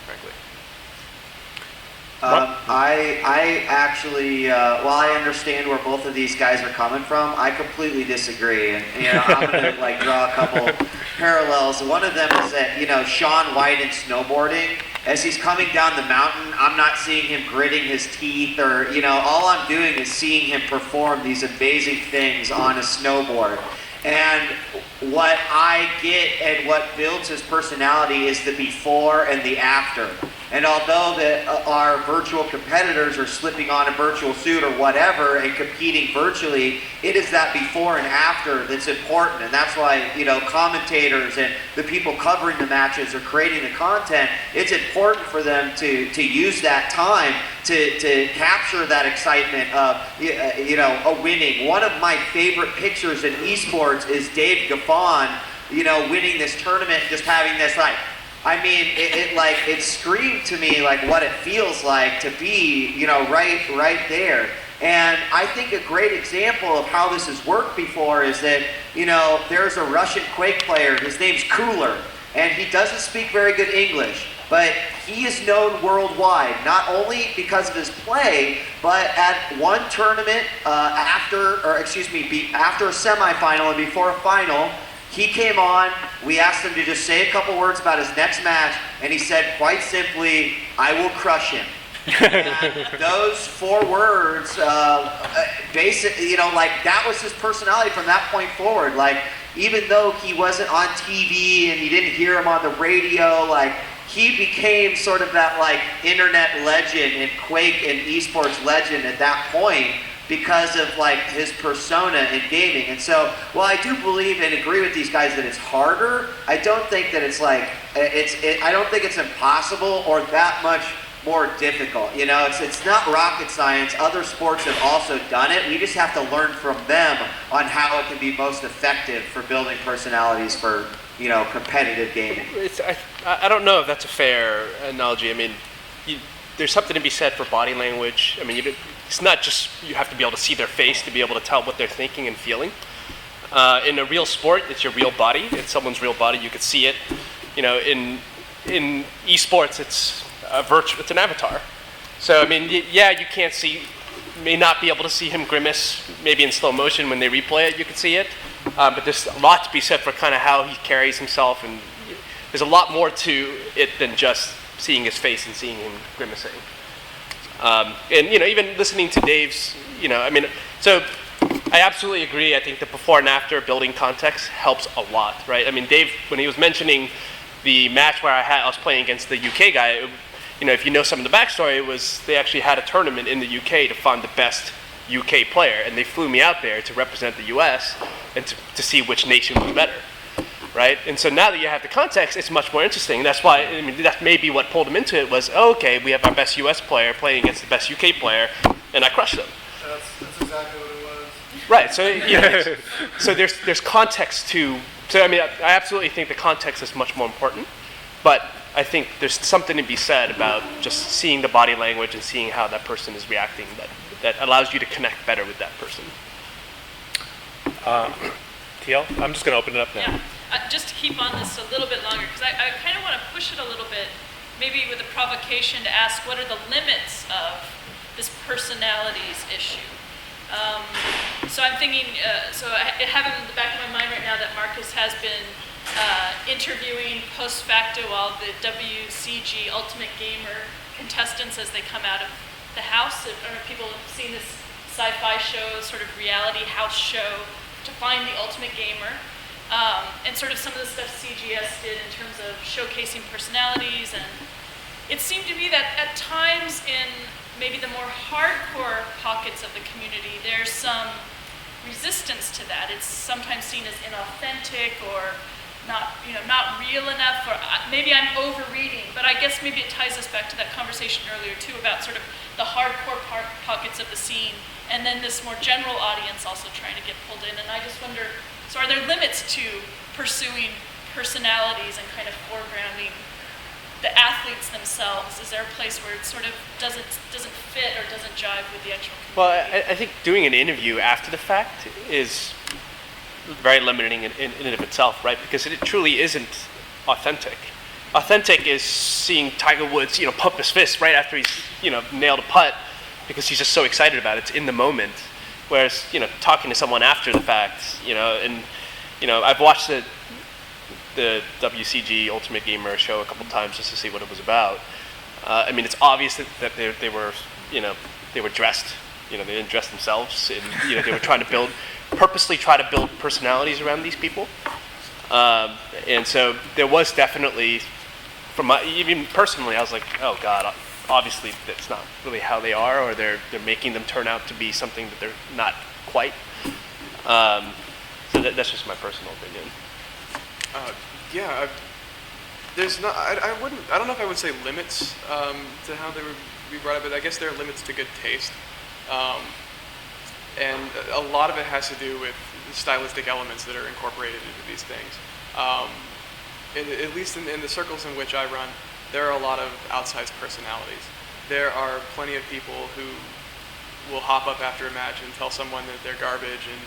frankly. I actually, while I understand where both of these guys are coming from, I completely disagree. And I'm going to draw a couple parallels. One of them is that Shaun White in snowboarding, as he's coming down the mountain, I'm not seeing him gritting his teeth, or all I'm doing is seeing him perform these amazing things on a snowboard. And what I get and what builds his personality is the before and the after. And although our virtual competitors are slipping on a virtual suit or whatever and competing virtually, it is that before and after that's important. And that's why, commentators and the people covering the matches or creating the content, it's important for them to use that time to capture that excitement of, a winning. One of my favorite pictures in esports is Dave Gaffon, winning this tournament and just having this it screamed to me what it feels like to be, right there. And I think a great example of how this has worked before is that, there's a Russian Quake player, his name's Cooler, and he doesn't speak very good English, but he is known worldwide, not only because of his play, but at one tournament after a semifinal and before a final, he came on, we asked him to just say a couple words about his next match, and he said quite simply, "I will crush him." And those 4 words, basically, that was his personality from that point forward. Even though he wasn't on TV and you didn't hear him on the radio, he became sort of that internet legend and Quake and esports legend at that point, because of his persona in gaming. And so, while I do believe and agree with these guys that it's harder, I don't think that it's I don't think it's impossible or that much more difficult. It's not rocket science. Other sports have also done it. We just have to learn from them on how it can be most effective for building personalities for competitive gaming. I don't know if that's a fair analogy. I mean, there's something to be said for body language. I mean, it's not just you have to be able to see their face to be able to tell what they're thinking and feeling. In a real sport, it's your real body. It's someone's real body. You could see it. In esports, it's it's an avatar. So I mean, you can't see, may not be able to see him grimace. Maybe in slow motion when they replay it, you could see it. But there's a lot to be said for kind of how he carries himself, and there's a lot more to it than just seeing his face and seeing him grimacing. And even listening to Dave's, so I absolutely agree. I think the before and after building context helps a lot, right? I mean, Dave, when he was mentioning the match where I was playing against the UK guy, if you know some of the backstory, it was they actually had a tournament in the UK to find the best UK player, and they flew me out there to represent the US and to see which nation was better. Right? And so now that you have the context, it's much more interesting. That's why, that may be what pulled him into it was, okay, we have our best US player playing against the best UK player, and I crushed them. That's exactly what it was. Right, so so there's context to, I absolutely think the context is much more important, but I think there's something to be said about just seeing the body language and seeing how that person is reacting that allows you to connect better with that person. TL, I'm just going to open it up now. Yeah, just to keep on this a little bit longer, because I kind of want to push it a little bit, maybe with a provocation to ask, what are the limits of this personalities issue? So I'm thinking, so I have in the back of my mind right now that Marcus has been interviewing post facto all the WCG Ultimate Gamer contestants as they come out of the house. I don't know if people have seen this sci-fi show, sort of reality house show, to find the ultimate gamer. And sort of some of the stuff CGS did in terms of showcasing personalities. And it seemed to me that at times in maybe the more hardcore pockets of the community, there's some resistance to that. It's sometimes seen as inauthentic or not real enough, or maybe I'm overreading, but I guess maybe it ties us back to that conversation earlier too about sort of the hardcore pockets of the scene, and then this more general audience also trying to get pulled in. And I just wonder, so are there limits to pursuing personalities and kind of foregrounding the athletes themselves? Is there a place where it sort of doesn't fit or doesn't jive with the actual community? Well, I think doing an interview after the fact is very limiting in and of itself, right? Because it truly isn't authentic. Authentic is seeing Tiger Woods, pump his fist right after he's, nailed a putt because he's just so excited about it. It's in the moment. Whereas, talking to someone after the fact, I've watched the WCG Ultimate Gamer show a couple times just to see what it was about. It's obvious that they were dressed. They didn't dress themselves, and they were trying to purposely try to build personalities around these people. And so there was definitely, even personally, I was like, oh God, obviously that's not really how they are, or they're making them turn out to be something that they're not quite. So that's just my personal opinion. There's not. I don't know if I would say limits to how they would be brought up, but I guess there are limits to good taste, and a lot of it has to do with stylistic elements that are incorporated into these things. At least in the circles in which I run, there are a lot of outsized personalities. There are plenty of people who will hop up after a match and tell someone that they're garbage and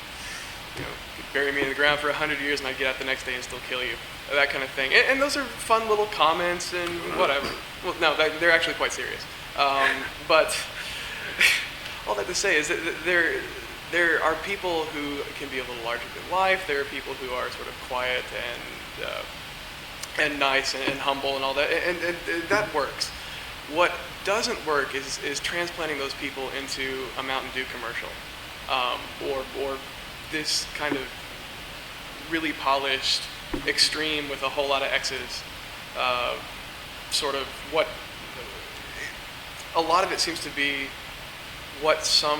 bury me in the ground for 100 years and I'd get out the next day and still kill you. That kind of thing. And those are fun little comments and whatever. Well, no, they're actually quite serious. But all that to say is that there are people who can be a little larger than life. There are people who are sort of quiet and nice and humble and all that. And that works. What doesn't work is transplanting those people into a Mountain Dew commercial, or this kind of really polished extreme with a whole lot of X's, sort of what a lot of it seems to be what some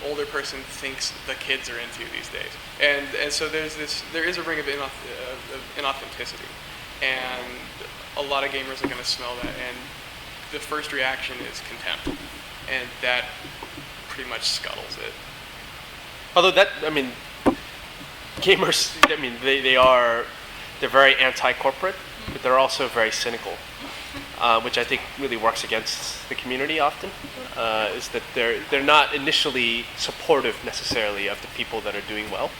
older person thinks the kids are into these days, and so there is a ring of inauthenticity, and a lot of gamers are going to smell that, and the first reaction is contempt, and that pretty much scuttles it. Although gamers, they're very anti-corporate, but they're also very cynical, which I think really works against the community often, is that they're not initially supportive necessarily of the people that are doing well.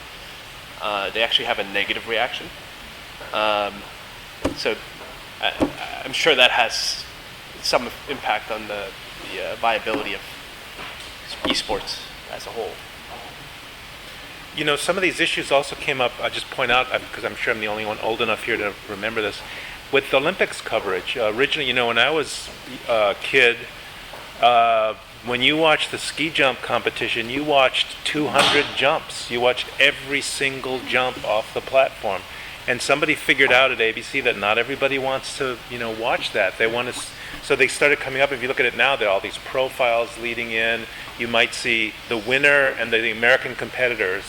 They actually have a negative reaction. So I'm sure that has some impact on the viability of esports as a whole. Some of these issues also came up, I just point out, because I'm sure I'm the only one old enough here to remember this, with the Olympics coverage. Originally, when I was a kid, when you watched the ski jump competition, you watched 200 jumps. You watched every single jump off the platform. And somebody figured out at ABC that not everybody wants to, watch that. They want to, so they started coming up. If you look at it now, there are all these profiles leading in. You might see the winner and the American competitors,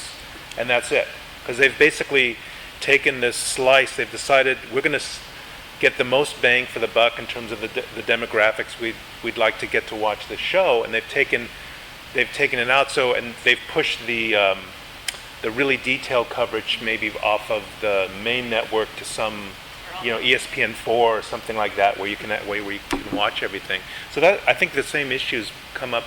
and that's it. Because they've basically taken this slice. They've decided we're going to get the most bang for the buck in terms of the demographics we'd like to get to watch the show, and they've taken it out. So, and they've pushed the really detailed coverage maybe off of the main network to some ESPN4 or something like that, where you can watch everything. So that, I think the same issues come up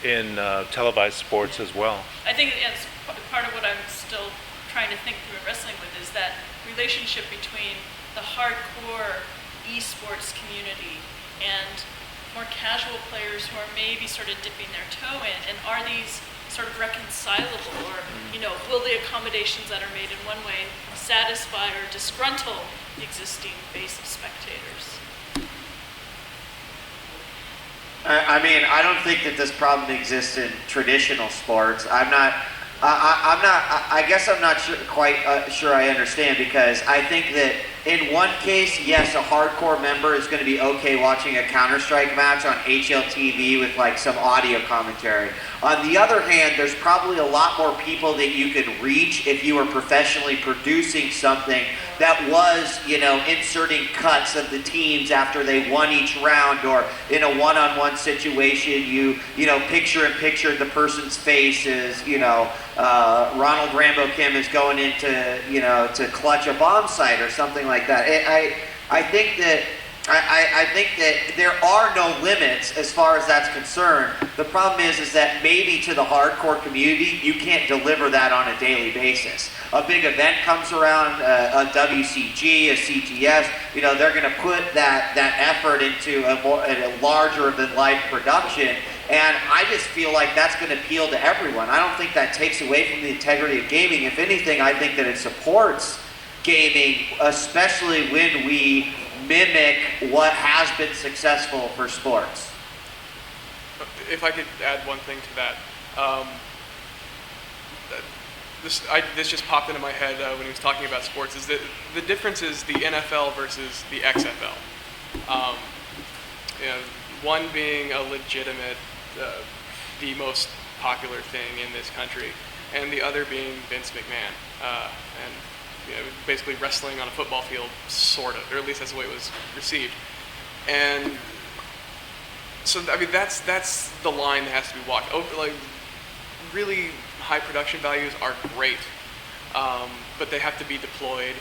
in televised sports as well. I think it's part of what I'm still trying to think through and wrestling with is that relationship between the hardcore esports community and more casual players who are maybe sort of dipping their toe in, and are these sort of reconcilable, or will the accommodations that are made in one way satisfy or disgruntle the existing base of spectators? I don't think that this problem exists in traditional sports. I guess I'm not quite sure I understand, because I think that in one case, yes, a hardcore member is going to be okay watching a Counter-Strike match on HLTV with like some audio commentary. On the other hand, there's probably a lot more people that you could reach if you were professionally producing something that was, inserting cuts of the teams after they won each round, or in a one-on-one situation, you picture the person's face as, Ronald Rambo Kim is going into, to clutch a bomb site or something like that. I think that there are no limits as far as that's concerned. The problem is that maybe to the hardcore community, you can't deliver that on a daily basis. A big event comes around, a WCG, a CTS, they're going to put that effort into a larger than life production. And I just feel like that's going to appeal to everyone. I don't think that takes away from the integrity of gaming. If anything, I think that it supports gaming, especially when we mimic what has been successful for sports. If I could add one thing to that. This just popped into my head when he was talking about sports, is that the difference is the NFL versus the XFL. One being a legitimate, the most popular thing in this country, and the other being Vince McMahon, and basically wrestling on a football field, sort of, or at least that's the way it was received. And so, that's the line that has to be walked. Really high production values are great, but they have to be deployed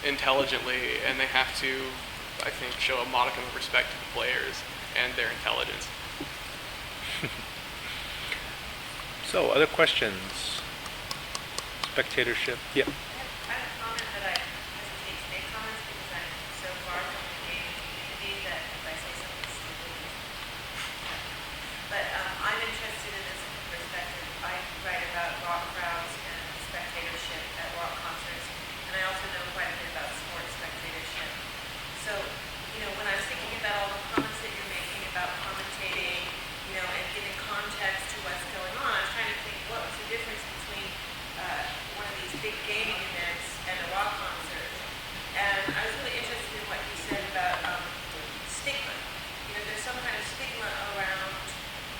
intelligently, and they have to, I think, show a modicum of respect to the players and their intelligence. So, other questions? Spectatorship? Yeah. I have a comment that I hesitate to make comments because I'm so far from the gaming community that if I say something stupid, but I'm interested in this perspective. I write about rock crowds and spectatorship at rock concerts, and I also know quite a bit about sports spectatorship. So, when I was thinking about all the comments that you're making about commentating, and giving context to what's going on, I was trying to think what was the difference between one of these big gaming events and a rock concert. And I was really interested in what you said about stigma. There's some kind of stigma around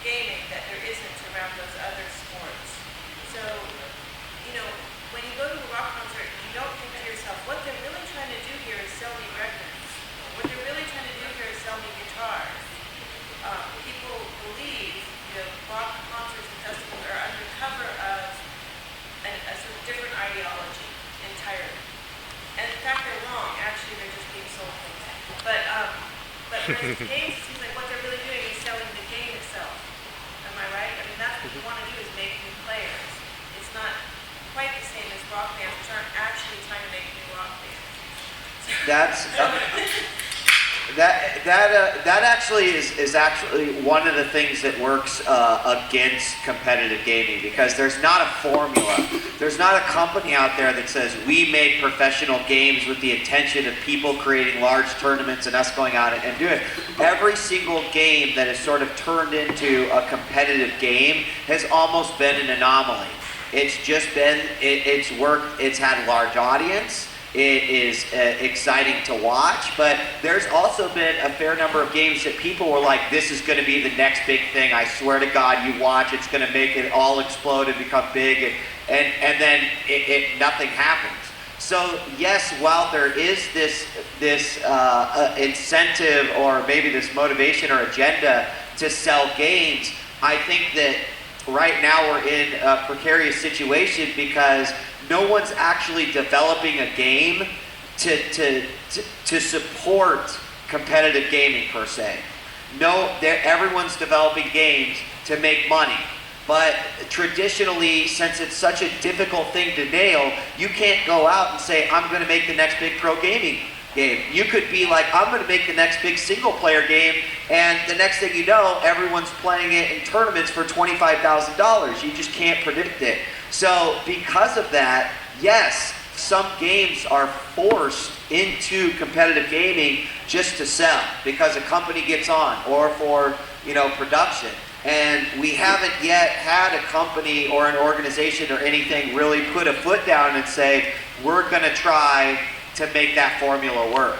gaming that there isn't around those other sports. So, when you go to a rock concert, you don't think to yourself, what they're really trying to do here is sell me records. What they're really trying to do here is sell me guitars. People believe rock concerts and festivals are under cover of a sort of different ideology entirely. And in fact, they're wrong. Actually, they're just being sold things. But whereas games, it seems like what they're really doing is selling the game itself. Am I right? That's what you want to do, is make new players. It's not quite the same as rock bands, which aren't actually trying to make new rock bands. That actually is actually one of the things that works against competitive gaming, because there's not a formula. There's not a company out there that says we make professional games with the intention of people creating large tournaments and us going out and doing it. Every single game that has sort of turned into a competitive game has almost been an anomaly. It's just been, it's worked, it's had a large audience. It is exciting to watch, but there's also been a fair number of games that people were like, this is going to be the next big thing. I swear to God, you watch, it's going to make it all explode and become big, and then nothing happens. So yes, while there is this incentive, or maybe this motivation or agenda to sell games, I think that right now we're in a precarious situation because no one's actually developing a game to support competitive gaming per se. No, everyone's developing games to make money. But traditionally, since it's such a difficult thing to nail, you can't go out and say, I'm going to make the next big pro gaming game. You could be like, I'm going to make the next big single player game, and the next thing you know, everyone's playing it in tournaments for $25,000. You just can't predict it. So because of that, yes, some games are forced into competitive gaming just to sell because a company gets on, or for production. And we haven't yet had a company or an organization or anything really put a foot down and say, we're going to try to make that formula work.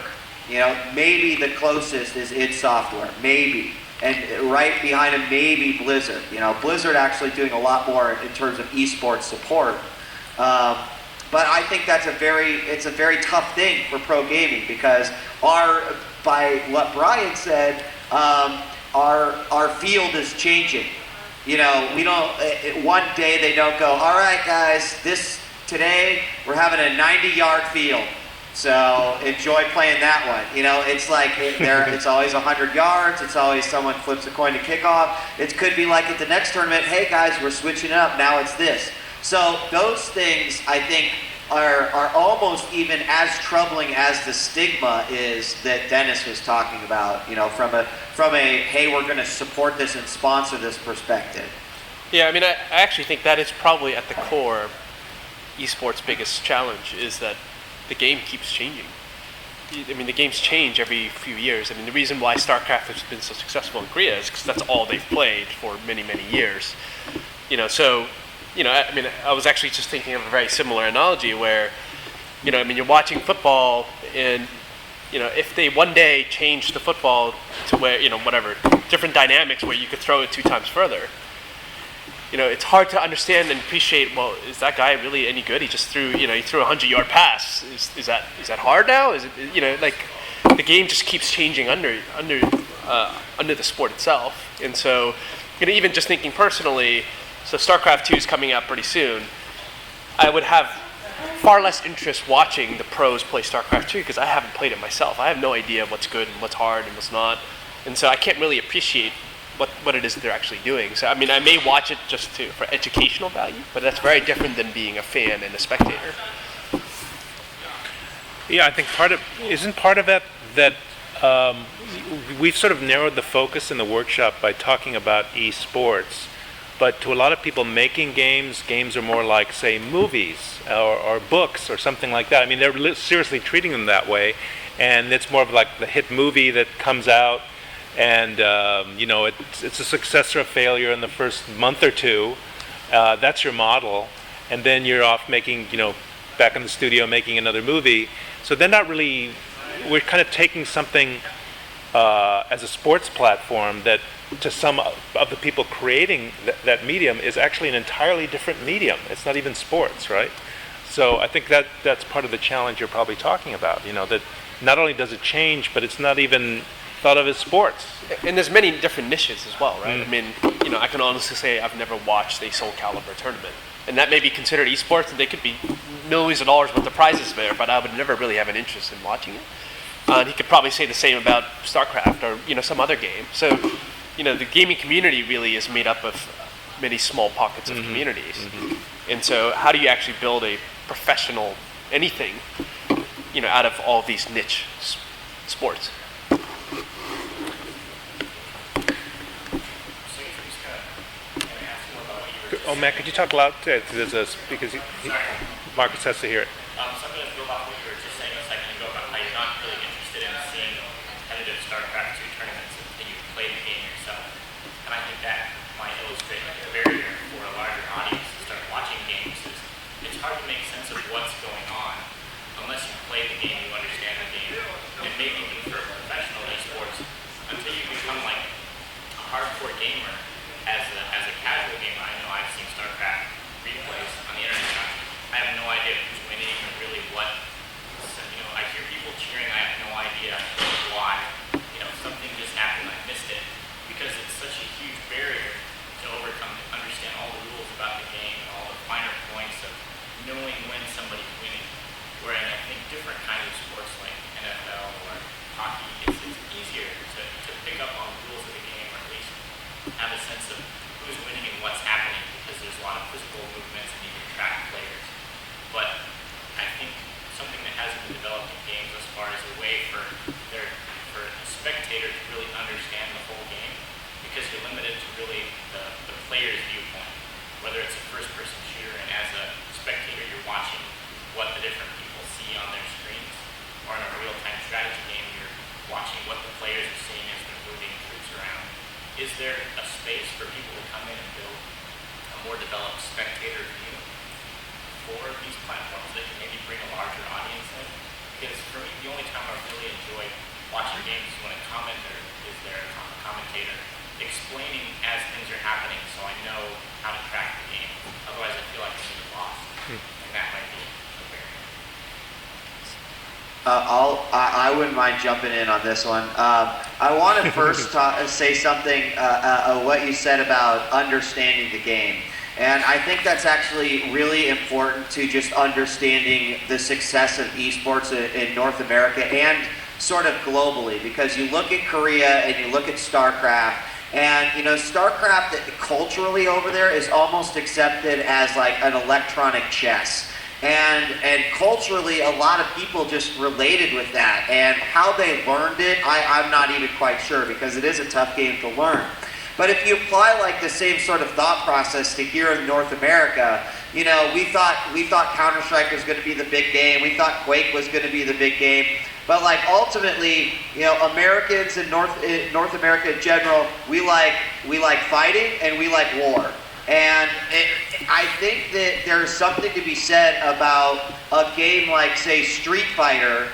Maybe the closest is id Software, maybe. And right behind it, maybe Blizzard. Blizzard actually doing a lot more in terms of esports support. But I think it's a very tough thing for pro gaming because by what Brian said, our field is changing. We don't, one day they don't go, all right guys, today we're having a 90-yard field. So enjoy playing that one. It's like it's always 100 yards. It's always someone flips a coin to kick off. It could be like at the next tournament, hey guys, we're switching it up. Now it's this. So those things, I think, are almost even as troubling as the stigma is that Dennis was talking about, from a hey, we're going to support this and sponsor this perspective. Yeah, I mean, I actually think that is probably at the core esports' biggest challenge is that the game keeps changing. I mean, the games change every few years. I mean, the reason why StarCraft has been so successful in Korea is because that's all they've played for many, many years. I mean, I was actually just thinking of a very similar analogy where, you're watching football and, if they one day change the football to where, different dynamics where you could throw it 2 times further, it's hard to understand and appreciate, well, is that guy really any good? He just threw, he threw a 100-yard pass. Is that hard now? Is it, the game just keeps changing under the sport itself. And so, even just thinking personally, so StarCraft 2 is coming out pretty soon. I would have far less interest watching the pros play StarCraft 2 because I haven't played it myself. I have no idea what's good and what's hard and what's not. And so I can't really appreciate what it is that they're actually doing. So I mean, I may watch it just for educational value, but that's very different than being a fan and a spectator. Yeah, I think part of it that we've sort of narrowed the focus in the workshop by talking about esports. But to a lot of people making games are more like, say, movies or books or something like that. I mean, they're seriously treating them that way. And it's more of like the hit movie that comes out and, it's a success or a failure in the first month or two. That's your model. And then you're off making, back in the studio making another movie. So they're not really, we're kind of taking something as a sports platform that to some of the people creating that medium is actually an entirely different medium. It's not even sports, right? So I think that's part of the challenge you're probably talking about, that not only does it change, but it's not even thought of as sports. And there's many different niches as well, right? I mean, I can honestly say I've never watched a Soul Calibur tournament. And that may be considered esports, and they could be millions of dollars worth of prizes there, but I would never really have an interest in watching it. And he could probably say the same about StarCraft or, some other game. So, the gaming community really is made up of many small pockets of communities. And so how do you actually build a professional anything, out of all these niche sports? Oh, Matt, could you talk loud to this because Marcus has to hear it. So I'm going to build off what you were just saying a second ago about how you're not really interested in seeing competitive StarCraft 2 tournaments and you play the game yourself. And I think that might illustrate the barrier for a larger audience to start watching games. It's hard to make sense of what's going on unless you play the game, you understand the game. And maybe even for professional esports, until you become like a hardcore gamer as a casual gamer. I know I've seen StarCraft replays on the internet. I have no idea who's winning sense of who's winning and what's happening because there's a lot of physical movements and you can track players. But I think something that hasn't been developed in games as far as a way for a spectator to really understand the whole game, because you're limited to really the player's viewpoint. Whether it's a first-person shooter and as a spectator you're watching what the different people see on their screens, or in a real-time strategy game you're watching what the players are seeing as they're moving troops around. Is there a space for people to come in and build a more developed spectator view for these platforms that can maybe bring a larger audience in? Because for me, the only time I really enjoy watching games is when a commentator is there, a commentator, explaining as things are happening so I know how to track the game. Otherwise, I feel like I'm really lost. And that might be a barrier. I wouldn't mind jumping in on this one. I want to first say something, what you said about understanding the game. And I think that's actually really important to just understanding the success of esports in North America and sort of globally, because you look at Korea and you look at StarCraft, and you know, StarCraft culturally over there is almost accepted as like an electronic chess. And culturally, a lot of people just related with that. And how they learned it, I'm not even quite sure, because it is a tough game to learn. But if you apply like the same sort of thought process to here in North America, you know, we thought Counter-Strike was going to be the big game. We thought Quake was going to be the big game. But like ultimately, you know, Americans in North America in general, we like fighting and we like war. And I think that there's something to be said about a game like, say, Street Fighter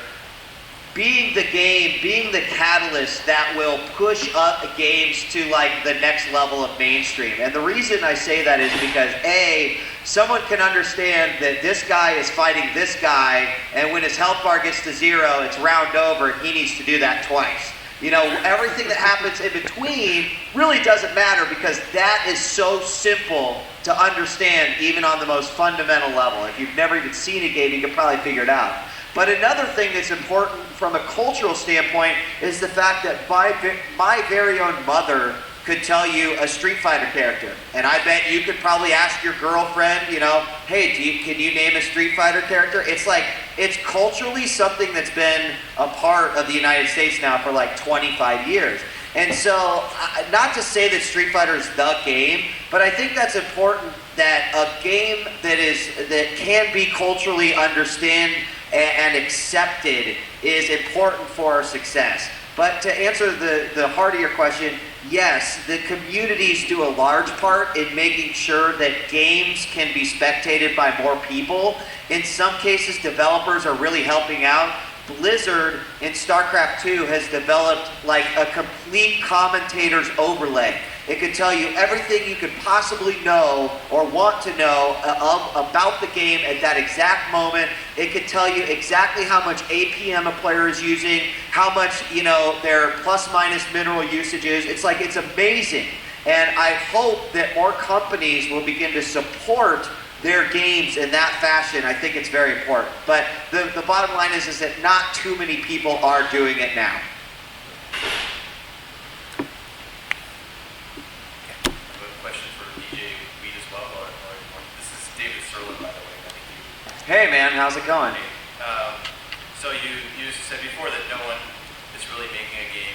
being the catalyst that will push up games to like the next level of mainstream. And the reason I say that is because A, someone can understand that this guy is fighting this guy, and when his health bar gets to 0, it's round over, and he needs to do that twice. You know, everything that happens in between really doesn't matter, because that is so simple to understand even on the most fundamental level. If you've never even seen a game, you can probably figure it out. But another thing that's important from a cultural standpoint is the fact that my very own mother could tell you a Street Fighter character. And I bet you could probably ask your girlfriend, you know, hey, can you name a Street Fighter character? It's like, it's culturally something that's been a part of the United States now for like 25 years. And so, not to say that Street Fighter is the game, but I think that's important, that a game that can be culturally understood and accepted is important for our success. But to answer the heart of your question, yes, the communities do a large part in making sure that games can be spectated by more people. In some cases, developers are really helping out. Blizzard in StarCraft 2 has developed like a complete commentator's overlay. It could tell you everything you could possibly know or want to know about the game at that exact moment. It could tell you exactly how much APM a player is using, how much, you know, their plus minus mineral usage is. It's like, it's amazing. And I hope that more companies will begin to support their games in that fashion. I think it's very important. But the bottom line is that not too many people are doing it now. Hey man, how's it going? So you said before that no one is really making a game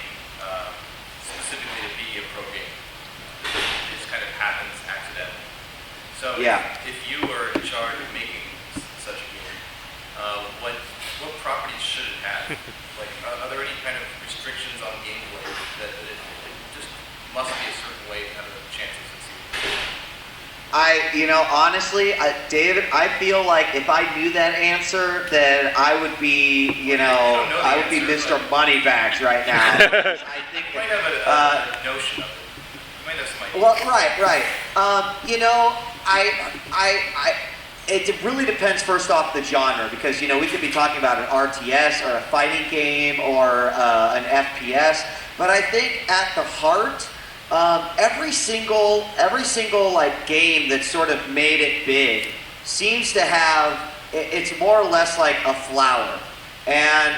specifically to be a pro game. It just kind of happens accidentally. So yeah. If you were in charge of making such a game, what properties should it have? Like, are there any kind of restrictions on gameplay that it just must be a certain way to have a chance of succeeding? Honestly, David, I feel like if I knew that answer, then I would be, I would be Mr. Moneybags right now. I think you might have a notion of it. You might have some idea. Well, right. It really depends first off the genre, because we could be talking about an RTS or a fighting game or an FPS, but I think at the heart, every single like game that sort of made it big seems to have, it's more or less like a flower. And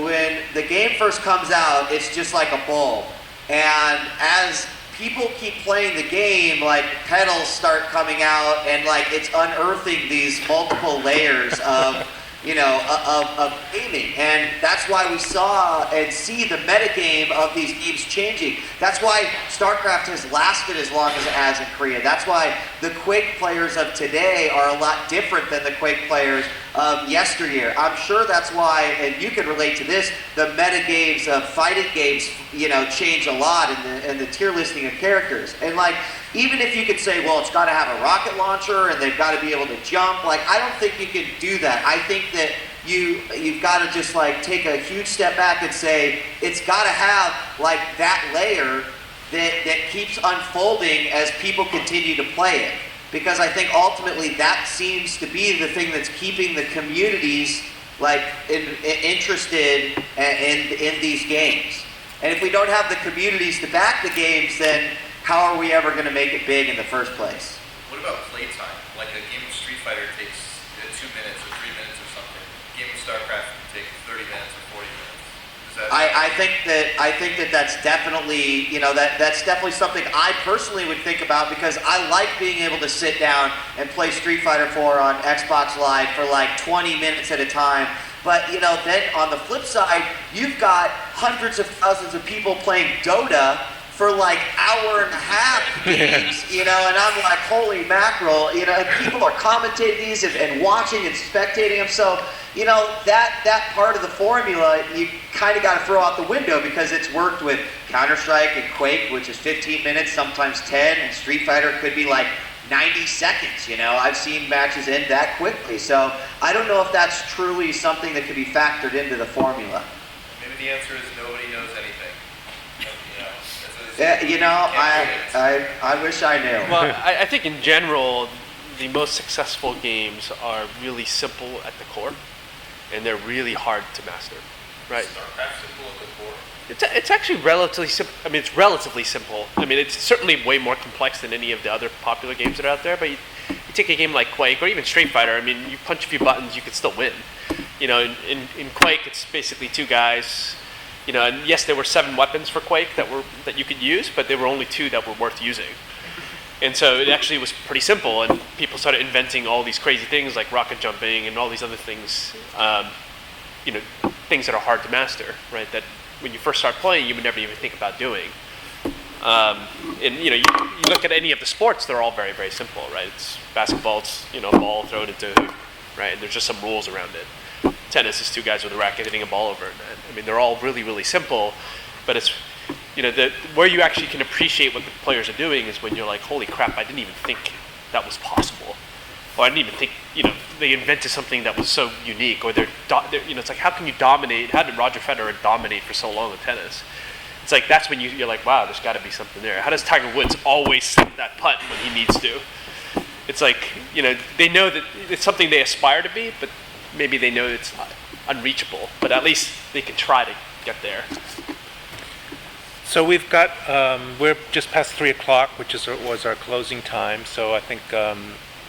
when the game first comes out, it's just like a bulb. And as people keep playing the game, like pedals start coming out, and like it's unearthing these multiple layers of, you know, of gaming. And that's why we saw and see the metagame of these games changing. That's why StarCraft has lasted as long as it has in Korea. That's why the Quake players of today are a lot different than the Quake players of yesteryear. I'm sure that's why, and you can relate to this, the metagames of fighting games, you know, change a lot in the tier listing of characters. And like, even if you could say, well, it's got to have a rocket launcher and they've got to be able to jump, like, I don't think you can do that. I think that you've got to just like take a huge step back and say, it's got to have like that layer that keeps unfolding as people continue to play it. Because I think ultimately that seems to be the thing that's keeping the communities like interested in these games. And if we don't have the communities to back the games, then how are we ever going to make it big in the first place? What about playtime? Like a game of Street Fighter takes 2 minutes or 3 minutes or something. A game of StarCraft can take 30 minutes or 40 minutes. I think that that's definitely, you know, that's definitely something I personally would think about, because I like being able to sit down and play Street Fighter 4 on Xbox Live for like 20 minutes at a time. But, you know, then on the flip side, you've got hundreds of thousands of people playing Dota for like hour and a half games, you know, and I'm like, holy mackerel, you know, and people are commentating these and watching and spectating them. So, you know, that part of the formula, you kind of got to throw out the window, because it's worked with Counter-Strike and Quake, which is 15 minutes, sometimes 10, and Street Fighter could be like 90 seconds, you know. I've seen matches end that quickly. So I don't know if that's truly something that could be factored into the formula. Maybe the answer is nobody knows anything. You know, I wish I knew. Well, I think in general, the most successful games are really simple at the core, and they're really hard to master, right? StarCraft simple at the core. It's actually relatively simple. I mean, it's relatively simple. I mean, it's certainly way more complex than any of the other popular games that are out there. But you take a game like Quake or even Street Fighter. I mean, you punch a few buttons, you could still win. You know, in Quake, it's basically two guys. You know, and yes, there were 7 weapons for Quake that you could use, but there were only 2 that were worth using. And so it actually was pretty simple, and people started inventing all these crazy things like rocket jumping and all these other things, you know, things that are hard to master, right? That when you first start playing, you would never even think about doing. And you know, you look at any of the sports; they're all very, very simple, right? It's basketball, it's, you know, a ball thrown into a hoop, right? And there's just some rules around it. Tennis is 2 guys with a racket hitting a ball over it. I mean, they're all really, really simple, but it's, you know, where you actually can appreciate what the players are doing is when you're like, holy crap, I didn't even think that was possible. Or I didn't even think, you know, they invented something that was so unique. Or they're you know, it's like, how can you dominate? How did Roger Federer dominate for so long in tennis? It's like, that's when you're like, wow, there's got to be something there. How does Tiger Woods always slip that putt when he needs to? It's like, you know, they know that it's something they aspire to be, but maybe they know it's unreachable, but at least they can try to get there. So we've got, we're just past 3 o'clock, which was our closing time. So I think,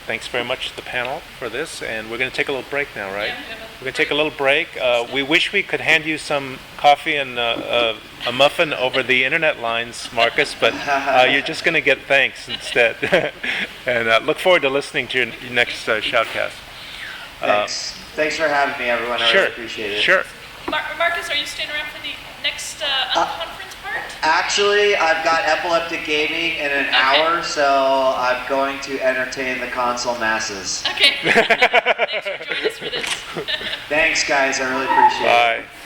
thanks very much to the panel for this, and we're going to take a little break now, right? Yeah, We're going to take a little break. We wish we could hand you some coffee and a muffin over the internet lines, Marcus, but you're just going to get thanks instead. And look forward to listening to your next shoutcast. Thanks for having me, everyone. I really appreciate it. Sure. Marcus, are you staying around for the next unconference part? Actually, I've got epileptic gaming in an hour, so I'm going to entertain the console masses. Okay. Thanks for joining us for this. Thanks, guys. I really appreciate it. Bye.